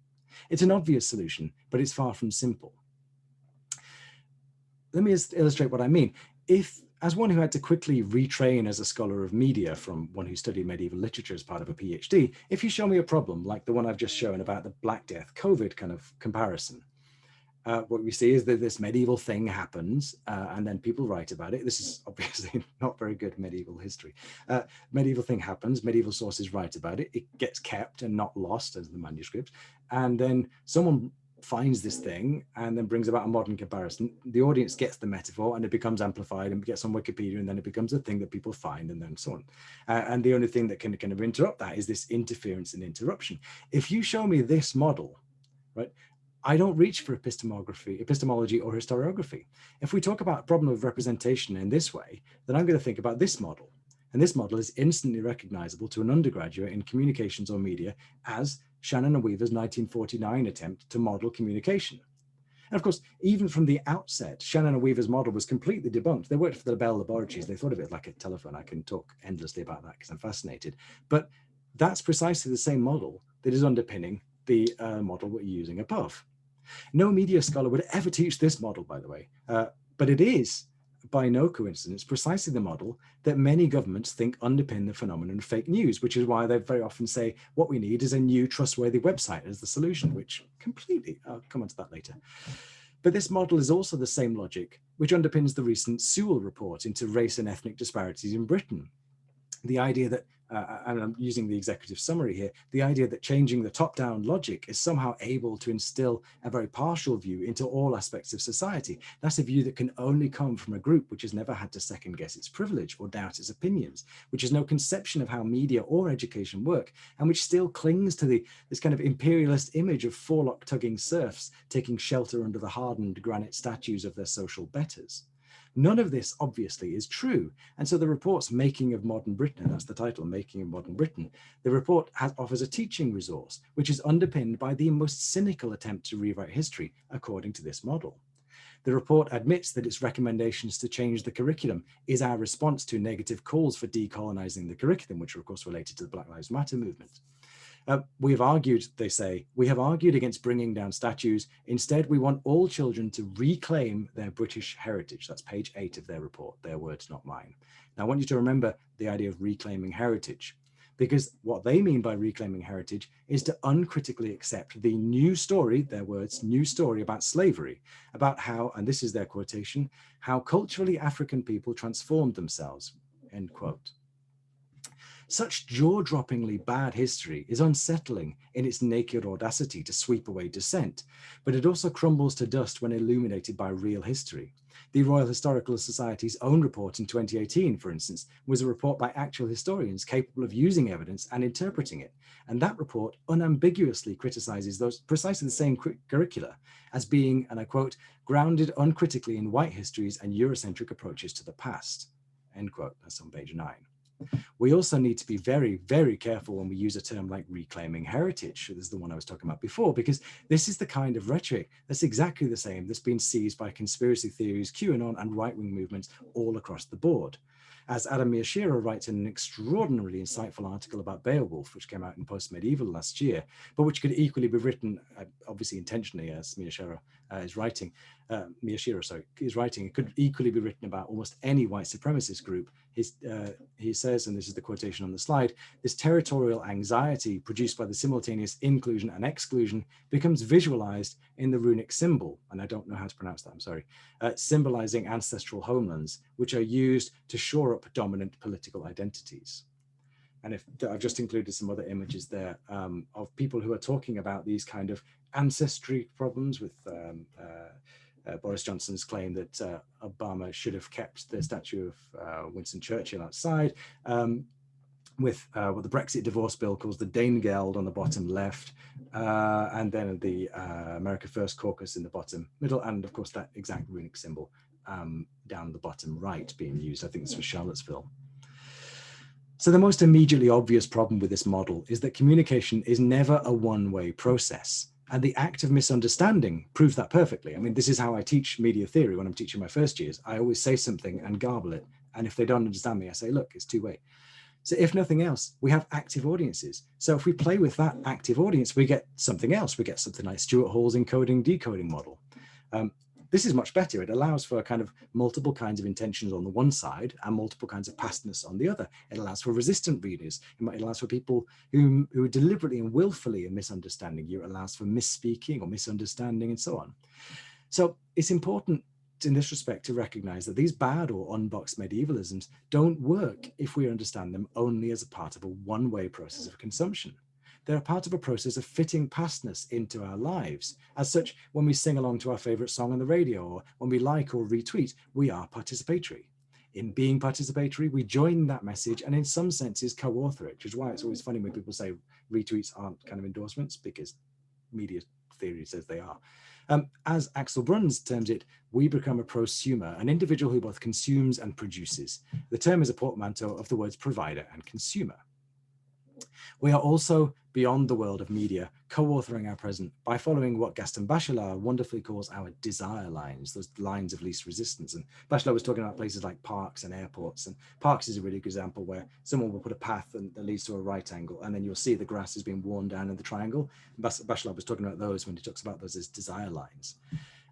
It's an obvious solution, but it's far from simple. Let me just illustrate what I mean. If, as one who had to quickly retrain as a scholar of media from one who studied medieval literature as part of a PhD, if you show me a problem like the one I've just shown about the Black Death COVID kind of comparison, what we see is that this medieval thing happens, and then people write about it. This is obviously not very good medieval history. Medieval thing happens, medieval sources write about it, it gets kept and not lost as the manuscripts, and then someone finds this thing and then brings about a modern comparison. The audience gets the metaphor and it becomes amplified and gets on Wikipedia, and then it becomes a thing that people find, and then so on. And the only thing that can kind of interrupt that is this interference and interruption. If you show me this model, right, I don't reach for epistemology or historiography. If we talk about a problem of representation in this way, then I'm going to think about this model. And this model is instantly recognizable to an undergraduate in communications or media as Shannon and Weaver's 1949 attempt to model communication. And of course, even from the outset, Shannon and Weaver's model was completely debunked. They worked for the Bell Laboratories. They thought of it like a telephone. I can talk endlessly about that because I'm fascinated. But that's precisely the same model that is underpinning the model we're using above. No media scholar would ever teach this model, by the way, but it is, by no coincidence, precisely the model that many governments think underpin the phenomenon of fake news, which is why they very often say what we need is a new trustworthy website as the solution, which completely, I'll come on to that later. But this model is also the same logic which underpins the recent Sewell report into race and ethnic disparities in Britain. The idea that, and I'm using the executive summary here, the idea that changing the top-down logic is somehow able to instill a very partial view into all aspects of society. That's a view that can only come from a group which has never had to second-guess its privilege or doubt its opinions, which has no conception of how media or education work, and which still clings to this kind of imperialist image of forelock-tugging serfs taking shelter under the hardened granite statues of their social betters. None of this, obviously, is true. And so the report's Making of Modern Britain, and that's the title, Making of Modern Britain, the report offers a teaching resource, which is underpinned by the most cynical attempt to rewrite history, according to this model. The report admits that its recommendations to change the curriculum is our response to negative calls for decolonizing the curriculum, which are, of course, related to the Black Lives Matter movement. We have argued, they say, we have argued against bringing down statues. Instead, we want all children to reclaim their British heritage. That's page 8 of their report, their words, not mine. Now, I want you to remember the idea of reclaiming heritage, because what they mean by reclaiming heritage is to uncritically accept the new story, their words, new story about slavery, about how, and this is their quotation, how culturally African people transformed themselves, end quote. Such jaw-droppingly bad history is unsettling in its naked audacity to sweep away dissent, but it also crumbles to dust when illuminated by real history. The Royal Historical Society's own report in 2018, for instance, was a report by actual historians capable of using evidence and interpreting it. And that report unambiguously criticizes those precisely the same curricula as being, and I quote, grounded uncritically in white histories and Eurocentric approaches to the past, end quote. That's on page 9. We also need to be very, very careful when we use a term like reclaiming heritage. This is the one I was talking about before, because this is the kind of rhetoric that's exactly the same that's been seized by conspiracy theories, QAnon, and right-wing movements all across the board. As Adam Miyashiro writes in an extraordinarily insightful article about Beowulf, which came out in Post-Medieval last year, but which could equally be written, obviously intentionally, as Miyashiro is writing, it could equally be written about almost any white supremacist group. He says, and this is the quotation on the slide, this territorial anxiety produced by the simultaneous inclusion and exclusion becomes visualized in the runic symbol, and I don't know how to pronounce that, I'm sorry, symbolizing ancestral homelands, which are used to shore up dominant political identities. And I've just included some other images there of people who are talking about these kind of ancestry problems with Boris Johnson's claim that Obama should have kept the statue of Winston Churchill outside, with what the Brexit divorce bill calls the Danegeld on the bottom left, and then the America First caucus in the bottom middle, and of course that exact runic symbol down the bottom right being used. I think it's for Charlottesville. So the most immediately obvious problem with this model is that communication is never a one-way process. And the act of misunderstanding proves that perfectly. I mean, this is how I teach media theory when I'm teaching my first years. I always say something and garble it. And if they don't understand me, I say, look, it's two-way. So if nothing else, we have active audiences. So if we play with that active audience, we get something else. We get something like Stuart Hall's encoding decoding model. This is much better. It allows for kind of multiple kinds of intentions on the one side and multiple kinds of pastness on the other. It allows for resistant readers. It allows for people who are deliberately and willfully misunderstanding you. It allows for misspeaking or misunderstanding and so on. So it's important in this respect to recognize that these bad or unboxed medievalisms don't work if we understand them only as a part of a one-way process of consumption. They're a part of a process of fitting pastness into our lives. As such, when we sing along to our favorite song on the radio, or when we like or retweet, we are participatory. In being participatory, we join that message and in some senses co-author it, which is why it's always funny when people say retweets aren't kind of endorsements, because media theory says they are. As Axel Bruns terms it, we become a prosumer, an individual who both consumes and produces. The term is a portmanteau of the words provider and consumer. We are also, beyond the world of media, co-authoring our present by following what Gaston Bachelard wonderfully calls our desire lines, those lines of least resistance. And Bachelard was talking about places like parks and airports, and parks is a really good example where someone will put a path that leads to a right angle, and then you'll see the grass is being worn down in the triangle. Bachelard was talking about those when he talks about those as desire lines.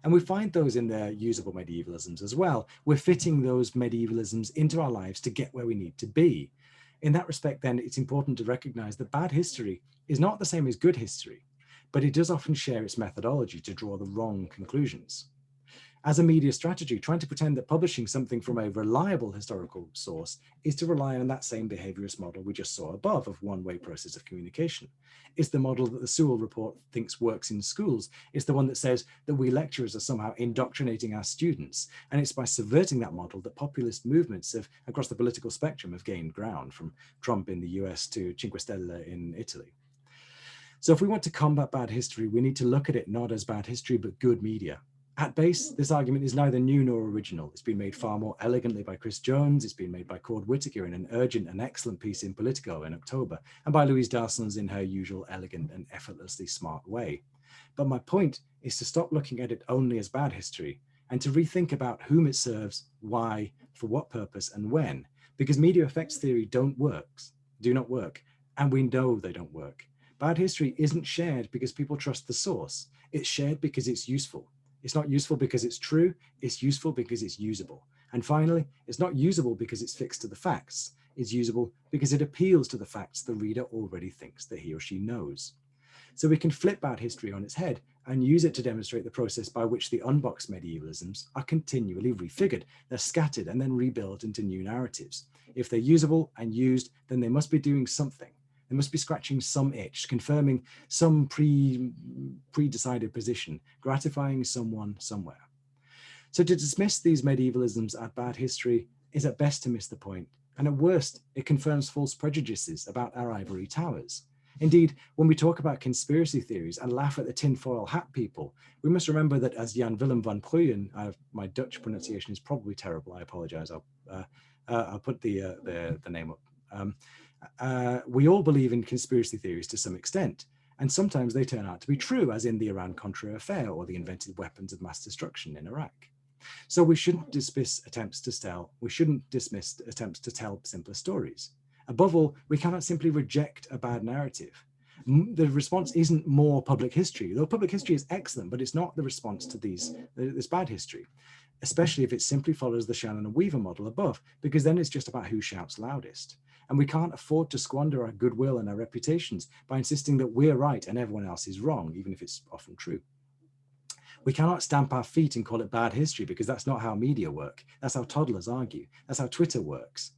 And we find those in their usable medievalisms as well. We're fitting those medievalisms into our lives to get where we need to be. In that respect, then, it's important to recognize that bad history is not the same as good history, but it does often share its methodology to draw the wrong conclusions. As a media strategy, trying to pretend that publishing something from a reliable historical source is to rely on that same behaviorist model we just saw above of one-way process of communication. It's the model that the Sewell report thinks works in schools. It's the one that says that we lecturers are somehow indoctrinating our students. And it's by subverting that model that populist movements across the political spectrum have gained ground, from Trump in the US to Cinque Stelle in Italy. So if we want to combat bad history, we need to look at it not as bad history, but good media. At base, this argument is neither new nor original. It's been made far more elegantly by Chris Jones. It's been made by Cord Whittaker in an urgent and excellent piece in Politico in October, and by Louise Darsons in her usual elegant and effortlessly smart way. But my point is to stop looking at it only as bad history and to rethink about whom it serves, why, for what purpose, and when. Because media effects theory do not work, and we know they don't work. Bad history isn't shared because people trust the source. It's shared because it's useful. It's not useful because it's true, it's useful because it's usable. And finally, it's not usable because it's fixed to the facts. It's usable because it appeals to the facts the reader already thinks that he or she knows. So we can flip bad history on its head and use it to demonstrate the process by which the unboxed medievalisms are continually refigured. They're scattered and then rebuilt into new narratives. If they're usable and used, then they must be doing something. They must be scratching some itch, confirming some pre-decided position, gratifying someone somewhere. So to dismiss these medievalisms as bad history is at best to miss the point, and at worst, it confirms false prejudices about our ivory towers. Indeed, when we talk about conspiracy theories and laugh at the tinfoil hat people, we must remember that, as Jan Willem van Pruyen, my Dutch pronunciation is probably terrible, I apologize, I'll put the name up. We all believe in conspiracy theories to some extent, and sometimes they turn out to be true, as in the Iran-Contra affair or the invented weapons of mass destruction in Iraq. So we shouldn't dismiss attempts to tell simpler stories. Above all, we cannot simply reject a bad narrative. The response isn't more public history, though public history is excellent, but it's not the response to this bad history, especially if it simply follows the Shannon and Weaver model above, because then it's just about who shouts loudest. And we can't afford to squander our goodwill and our reputations by insisting that we're right and everyone else is wrong, even if it's often true. We cannot stamp our feet and call it bad history, because that's not how media work. That's how toddlers argue. That's how Twitter works.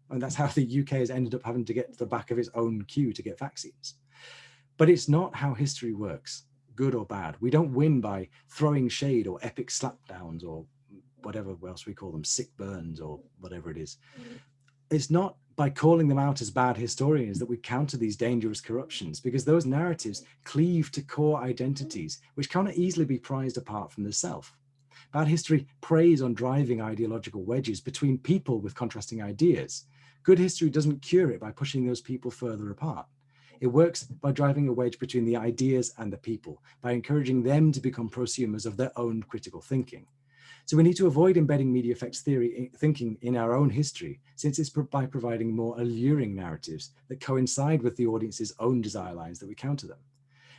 And that's how the UK has ended up having to get to the back of its own queue to get vaccines. But it's not how history works, good or bad. We don't win by throwing shade or epic slapdowns or whatever else we call them, sick burns or whatever it is. It's not by calling them out as bad historians that we counter these dangerous corruptions, because those narratives cleave to core identities which cannot easily be prized apart from the self. Bad history preys on driving ideological wedges between people with contrasting ideas. Good history doesn't cure it by pushing those people further apart. It works by driving a wedge between the ideas and the people, by encouraging them to become prosumers of their own critical thinking. So we need to avoid embedding media effects theory thinking in our own history, since it's by providing more alluring narratives that coincide with the audience's own desire lines that we counter them.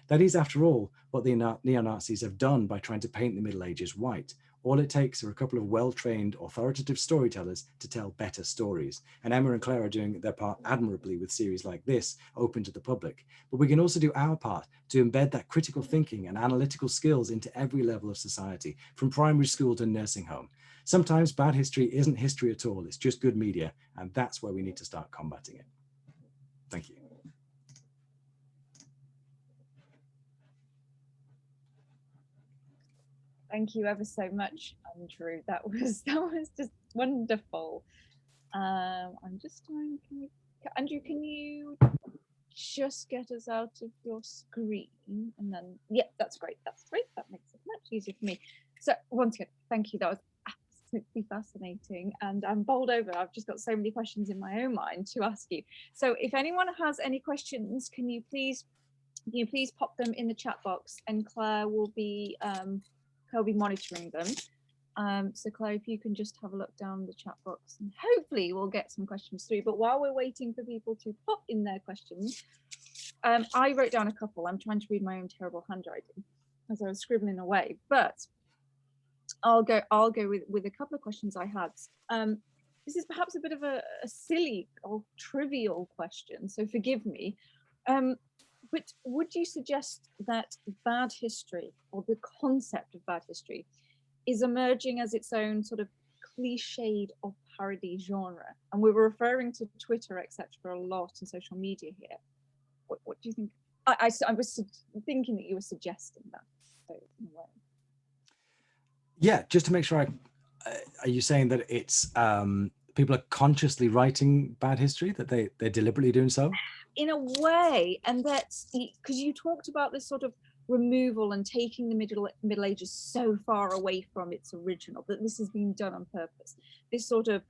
That is, after all, what the neo-Nazis have done by trying to paint the Middle Ages white. All it takes are a couple of well-trained, authoritative storytellers to tell better stories. And Emma and Claire are doing their part admirably with series like this, open to the public. But we can also do our part to embed that critical thinking and analytical skills into every level of society, from primary school to nursing home. Sometimes bad history isn't history at all, it's just good media, and that's where we need to start combating it. Thank you. Thank you ever so much, Andrew. That was just wonderful. I'm just trying. Andrew, can you just get us out of your screen? And then, yeah, that's great. That's great. That makes it much easier for me. So once again, thank you. That was absolutely fascinating. And I'm bowled over. I've just got so many questions in my own mind to ask you. So if anyone has any questions, can you please pop them in the chat box, and Claire will be monitoring them. So Claire, if you can just have a look down the chat box, and hopefully we'll get some questions through. But while we're waiting for people to pop in their questions, I wrote down a couple. I'm trying to read my own terrible handwriting as I was scribbling away, but I'll go with a couple of questions I had. This is perhaps a bit of a silly or trivial question, so forgive me. But would you suggest that bad history, or the concept of bad history, is emerging as its own sort of cliched or parody genre? And we were referring to Twitter, etc., a lot, and social media here. What do you think? I was thinking that you were suggesting that. So in a way. Yeah, just to make sure, are you saying that it's people are consciously writing bad history, that they're deliberately doing so? In a way, and that's because you talked about this sort of removal and taking the Middle Ages so far away from its original, that this has been done on purpose. This sort of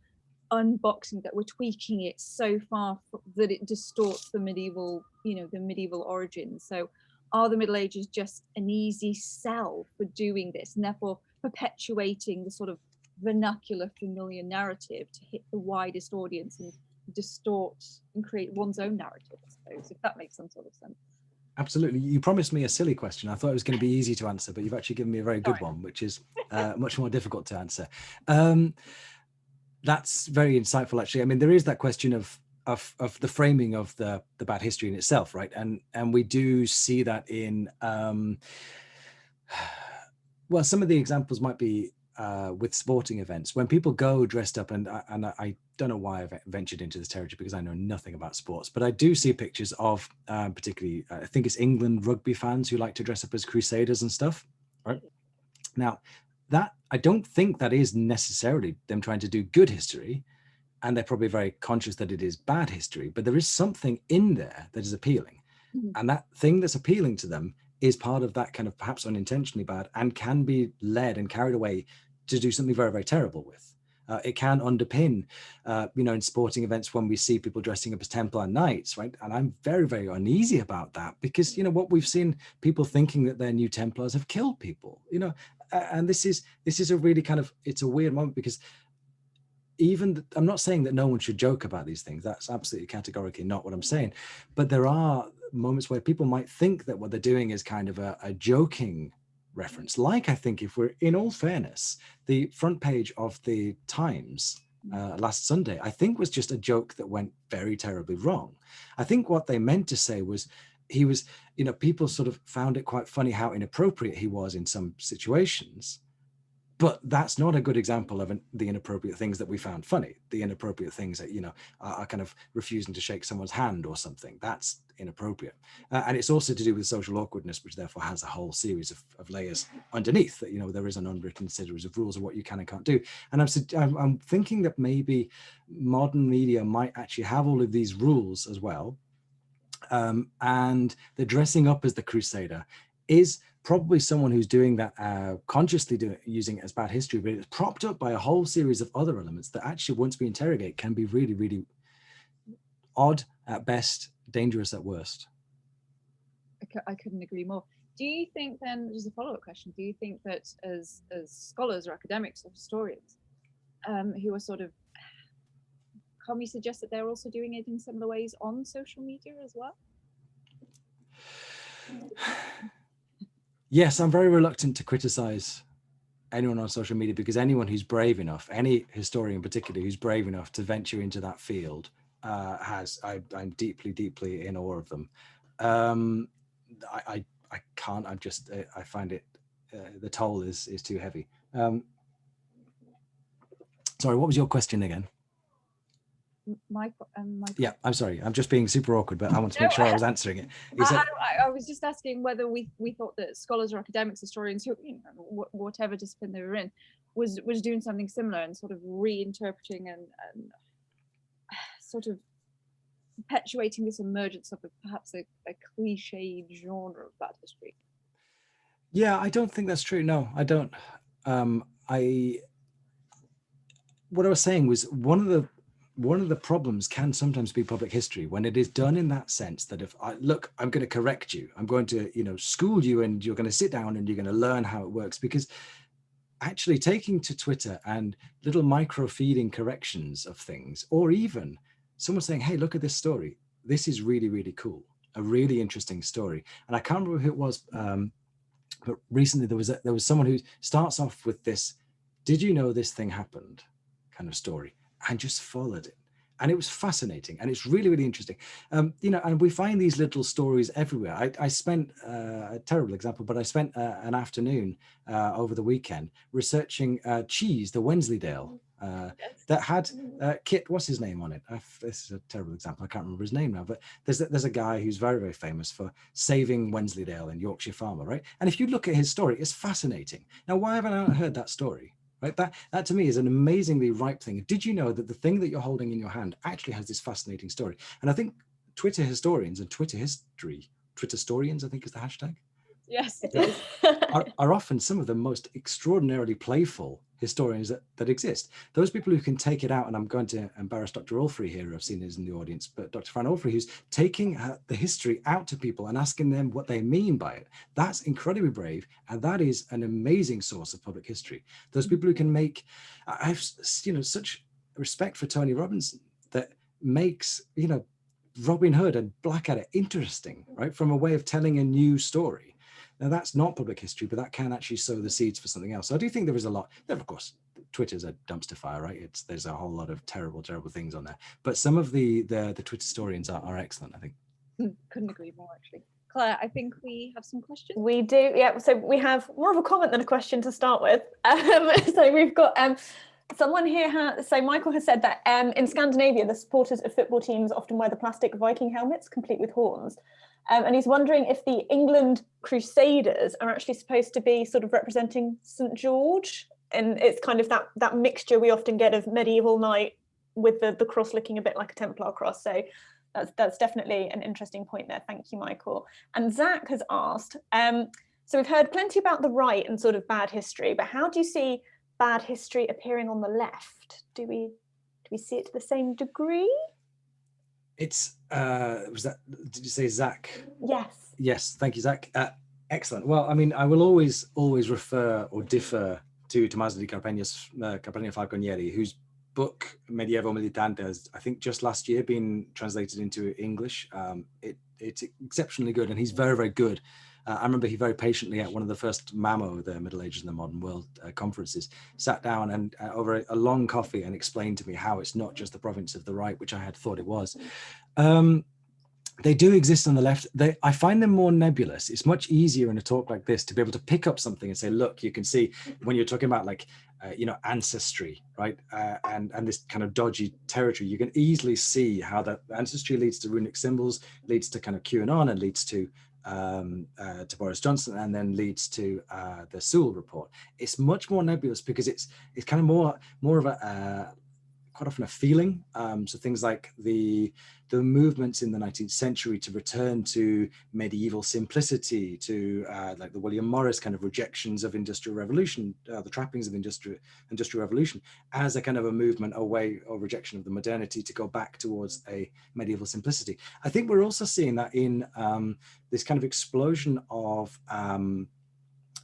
unboxing, that we're tweaking it so far that it distorts the medieval, the medieval origins. So are the Middle Ages just an easy sell for doing this, and therefore perpetuating the sort of vernacular familiar narrative to hit the widest audience and distort and create one's own narrative, I suppose, if that makes some sort of sense? Absolutely. You promised me a silly question. I thought it was going to be easy to answer, but you've actually given me a very good one, which is much more difficult to answer. That's very insightful, actually. I mean, there is that question of the framing of the bad history in itself, right? And we do see that in well, some of the examples might be with sporting events, when people go dressed up, and I don't know why I've ventured into this territory, because I know nothing about sports, but I do see pictures of particularly, I think it's England rugby fans who like to dress up as crusaders and stuff, right? Now, that, I don't think that is necessarily them trying to do good history, and they're probably very conscious that it is bad history, but there is something in there that is appealing. Mm-hmm. And that thing that's appealing to them is part of that kind of perhaps unintentionally bad, and can be led and carried away to do something very, very terrible with. It can underpin, in sporting events, when we see people dressing up as Templar Knights, right? And I'm very, very uneasy about that, because, what we've seen, people thinking that they're new Templars have killed people, and this is a really kind of, it's a weird moment, because I'm not saying that no one should joke about these things. That's absolutely categorically not what I'm saying. But there are moments where people might think that what they're doing is kind of a joking reference. Like, I think, if we're in all fairness, the front page of the Times last Sunday, I think, was just a joke that went very terribly wrong. I think what they meant to say was, he was, people sort of found it quite funny how inappropriate he was in some situations. But that's not a good example of the inappropriate things that we found funny. The inappropriate things that, are kind of refusing to shake someone's hand or something. That's inappropriate. And it's also to do with social awkwardness, which therefore has a whole series of layers underneath that, there is an unwritten series of rules of what you can and can't do. And I'm thinking that maybe modern media might actually have all of these rules as well. And the dressing up as the crusader is probably someone who's doing that consciously using it as bad history, but it's propped up by a whole series of other elements that actually, once we interrogate, can be really, really odd at best, dangerous at worst. I couldn't agree more. Do you think then, just a follow-up question, do you think that as scholars or academics or historians who are sort of, can we suggest that they're also doing it in similar ways on social media as well? Yes, I'm very reluctant to criticize anyone on social media, because anyone who's brave enough, any historian particularly who's brave enough to venture into that field, I'm deeply, deeply in awe of them. I can't, I find it, the toll is too heavy. Sorry, what was your question again? Yeah, I'm sorry. I'm just being super awkward, but I want to make sure I was answering it. I was just asking whether we thought that scholars or academics, historians, who, you know, whatever discipline they were in, was doing something similar and sort of reinterpreting and sort of perpetuating this emergence of perhaps a cliched genre of bad history. Yeah, I don't think that's true. No, I don't. What I was saying was one of the problems can sometimes be public history when it is done in that sense that if I'm going to correct you, I'm going to, you know, school you, and you're going to sit down and you're going to learn how it works, because actually taking to Twitter and little micro feeding corrections of things, or even someone saying, hey, look at this story. This is really, really cool. A really interesting story. And I can't remember who it was, but recently there was someone who starts off with this, did you know this thing happened kind of story, and just followed it. And it was fascinating, and it's really, really interesting. You know, and we find these little stories everywhere. I spent a terrible example, but I spent an afternoon over the weekend researching cheese, the Wensleydale, that had Kit, what's his name on it? This is a terrible example. I can't remember his name now, but there's a guy who's very, very famous for saving Wensleydale in Yorkshire Farmer, right? And if you look at his story, it's fascinating. Now, why haven't I heard that story? Right, that to me is an amazingly ripe thing. Did you know that the thing that you're holding in your hand actually has this fascinating story? And I think Twitter historians and Twitterstorians, I think is the hashtag. Yes, it is. are often some of the most extraordinarily playful historians that exist. Those people who can take it out, and I'm going to embarrass Dr. Alfrey here, I've seen is in the audience, but Dr. Fran Alfrey, who's taking the history out to people and asking them what they mean by it. That's incredibly brave, and that is an amazing source of public history. Those people who can make, I've, you know, such respect for Tony Robinson that makes, you know, Robin Hood and Blackadder interesting, right? From a way of telling a new story. Now, that's not public history, but that can actually sow the seeds for something else. So I do think there is a lot. Of course, Twitter's a dumpster fire, right? There's a whole lot of terrible, terrible things on there. But some of the Twitter historians are excellent, I think. Couldn't agree more, actually. Claire, I think we have some questions. We do, yeah. So we have more of a comment than a question to start with. So we've got someone here. So Michael has said that in Scandinavia, the supporters of football teams often wear the plastic Viking helmets, complete with horns. And he's wondering if the England Crusaders are actually supposed to be sort of representing St. George. And it's kind of that mixture we often get of medieval knight with the cross looking a bit like a Templar cross. So that's definitely an interesting point there. Thank you, Michael. And Zach has asked, so we've heard plenty about the right and sort of bad history, but how do you see bad history appearing on the left? Do we see it to the same degree? It's did you say Zach? Yes, thank you, Zach. Excellent. Well, I mean, I will always refer or differ to Tommaso di Carpegna Falconieri, whose book Medievo Militante has, I think, just last year been translated into English. It's exceptionally good, and he's very, very good. I remember he very patiently at one of the first MAMO, the Middle Ages and the Modern World conferences, sat down and over a long coffee and explained to me how it's not just the province of the right, which I had thought it was. They do exist on the left. I find them more nebulous. It's much easier in a talk like this to be able to pick up something and say, look, you can see when you're talking about like, you know, ancestry, right? And this kind of dodgy territory, you can easily see how that ancestry leads to runic symbols, leads to kind of QAnon, and leads to Boris Johnson, and then leads to the Sewell report. It's much more nebulous because it's kind of more of a quite often a feeling. So things like the movements in the 19th century to return to medieval simplicity, to like the William Morris kind of rejections of industrial revolution, the trappings of industrial revolution, as a kind of a movement away or rejection of the modernity to go back towards a medieval simplicity. I think we're also seeing that in this kind of explosion of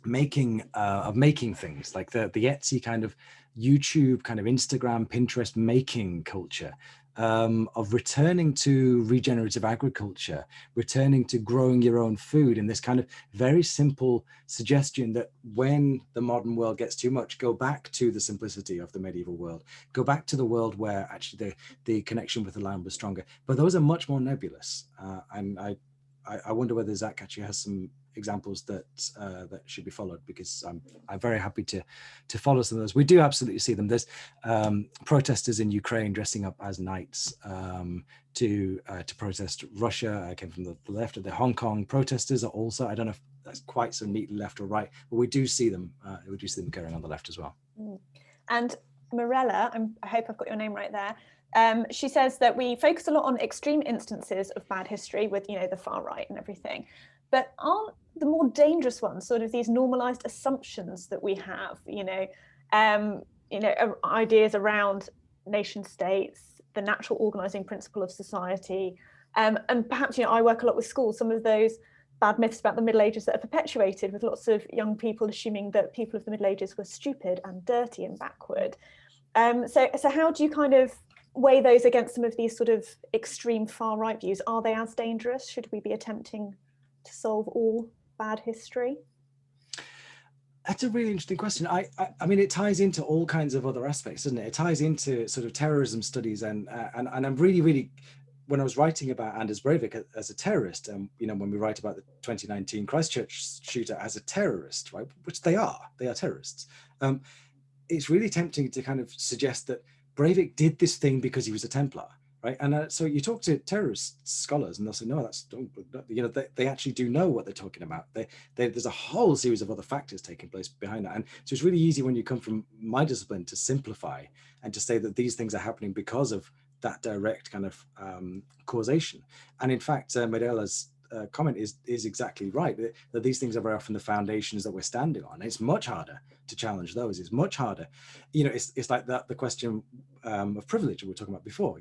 making things, like the Etsy kind of YouTube, kind of Instagram, Pinterest making culture, of returning to regenerative agriculture, returning to growing your own food, and this kind of very simple suggestion that when the modern world gets too much, go back to the simplicity of the medieval world, go back to the world where actually the connection with the land was stronger. But those are much more nebulous, and I wonder whether Zach actually has some examples that that should be followed, because I'm very happy to follow some of those. We do absolutely see them. There's protesters in Ukraine dressing up as knights to protest Russia. I came from the left of the Hong Kong protesters are also, I don't know if that's quite so neatly left or right, but we do see them. We do see them occurring on the left as well. And Morella, I hope I've got your name right there. She says that we focus a lot on extreme instances of bad history with, you know, the far right and everything, but aren't the more dangerous ones sort of these normalized assumptions that we have, ideas around nation states, the natural organizing principle of society, and perhaps, I work a lot with schools, some of those bad myths about the Middle Ages that are perpetuated, with lots of young people assuming that people of the Middle Ages were stupid and dirty and backward. So how do you kind of weigh those against some of these sort of extreme far right views? Are they as dangerous? Should we be attempting to solve all bad history? That's a really interesting question. I mean, it ties into all kinds of other aspects, doesn't it? It ties into sort of terrorism studies, and I'm really, when I was writing about Anders Breivik as a terrorist, when we write about the 2019 Christchurch shooter as a terrorist, right, which they are terrorists. It's really tempting to kind of suggest that Breivik did this thing because he was a Templar, right? And so you talk to terrorist scholars and they'll say, no, they actually do know what they're talking about. There's a whole series of other factors taking place behind that. And so it's really easy when you come from my discipline to simplify and to say that these things are happening because of that direct kind of causation. And in fact, Medella's comment is exactly right, that these things are very often the foundations that we're standing on. It's much harder to challenge those. It's much harder. It's like that, the question of privilege we were talking about before,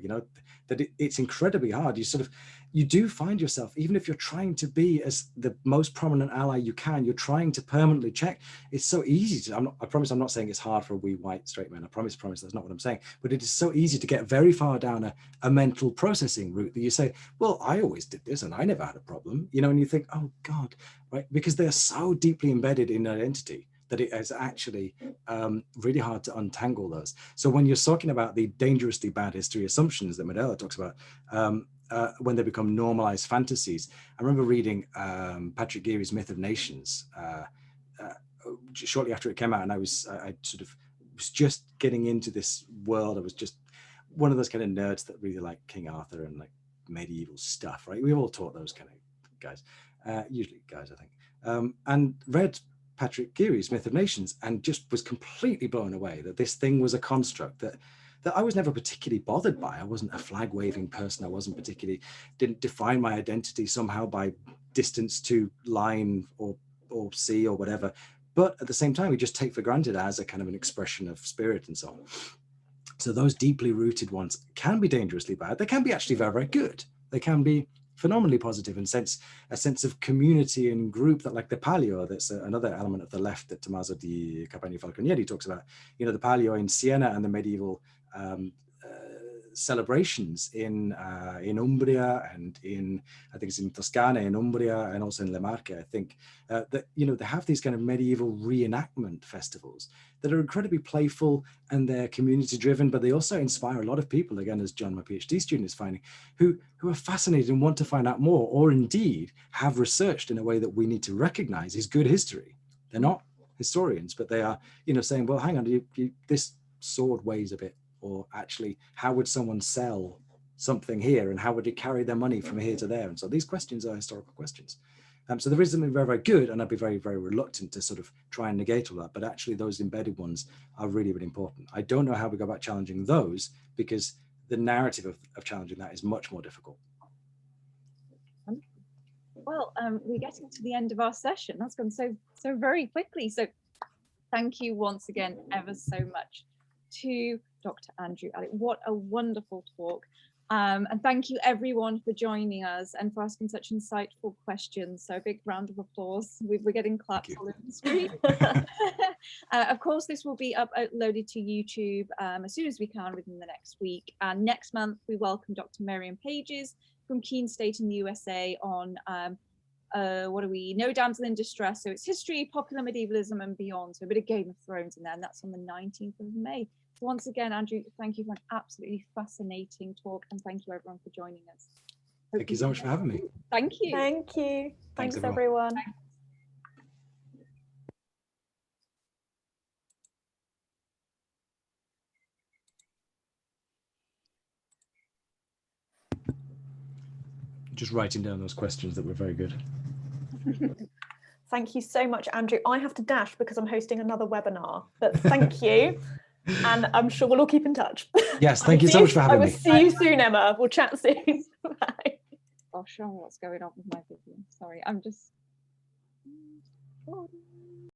that it's incredibly hard. You do find yourself, even if you're trying to be as the most prominent ally you can, you're trying to permanently check. It's so easy to, I promise I'm not saying it's hard for a wee white straight man. I promise that's not what I'm saying. But it is so easy to get very far down a mental processing route that you say, well, I always did this and I never had a problem, and you think, oh God, right? Because they're so deeply embedded in identity that it is actually really hard to untangle those. So when you're talking about the dangerously bad history assumptions that Medella talks about, when they become normalized fantasies, I remember reading Patrick Geary's Myth of Nations shortly after it came out, and I was just getting into this world. I was just one of those kind of nerds that really like King Arthur and like medieval stuff, right? We've all taught those kind of guys, usually guys, I think, and read Patrick Geary's Myth of Nations and just was completely blown away that this thing was a construct that I was never particularly bothered by. I wasn't a flag waving person. I wasn't didn't define my identity somehow by distance to line or sea or whatever. But at the same time, we just take for granted as a kind of an expression of spirit and so on. So those deeply rooted ones can be dangerously bad. They can be actually very, very good. They can be phenomenally positive and a sense of community and group, that like the palio, that's another element of the left that Tommaso di Campagna Falconieri talks about, the palio in Siena and the medieval celebrations in Umbria and I think it's in Toscana, in Umbria, and also in Le Marche, I think, that, they have these kind of medieval reenactment festivals that are incredibly playful and they're community driven, but they also inspire a lot of people, again, as John, my PhD student, is finding, who are fascinated and want to find out more, or indeed have researched in a way that we need to recognize is good history. They're not historians, but they are, saying, well, hang on, this sword weighs a bit, or actually, how would someone sell something here, and how would it carry their money from here to there? And so these questions are historical questions. So there is something very, very good, and I'd be very, very reluctant to sort of try and negate all that, but actually those embedded ones are really, really important. I don't know how we go about challenging those, because the narrative of challenging that is much more difficult. Well, we're getting to the end of our session. That's gone so very quickly. So thank you once again ever so much to Dr. Andrew Elliott. What a wonderful talk. And thank you everyone for joining us and for asking such insightful questions. So a big round of applause. We're getting claps all over the screen. Of course, this will be uploaded to YouTube as soon as we can within the next week. And next month, we welcome Dr. Miriam Pages from Keene State in the USA on No Damsel in Distress. So it's history, popular medievalism and beyond. So a bit of Game of Thrones in there, and that's on the 19th of May. So once again, Andrew, thank you for an absolutely fascinating talk, and thank you everyone for joining us. Thank you so much for having me. Thank you. Thank you. Thanks, Thanks everyone. everyone. Just writing down those questions that were very good. Thank you so much, Andrew. I have to dash because I'm hosting another webinar, but thank you. And I'm sure we'll all keep in touch. Yes, thank you so much for having me. I will see you soon, Emma. We'll chat soon. Bye. I'll show me what's going on with my video. Sorry, I'm just.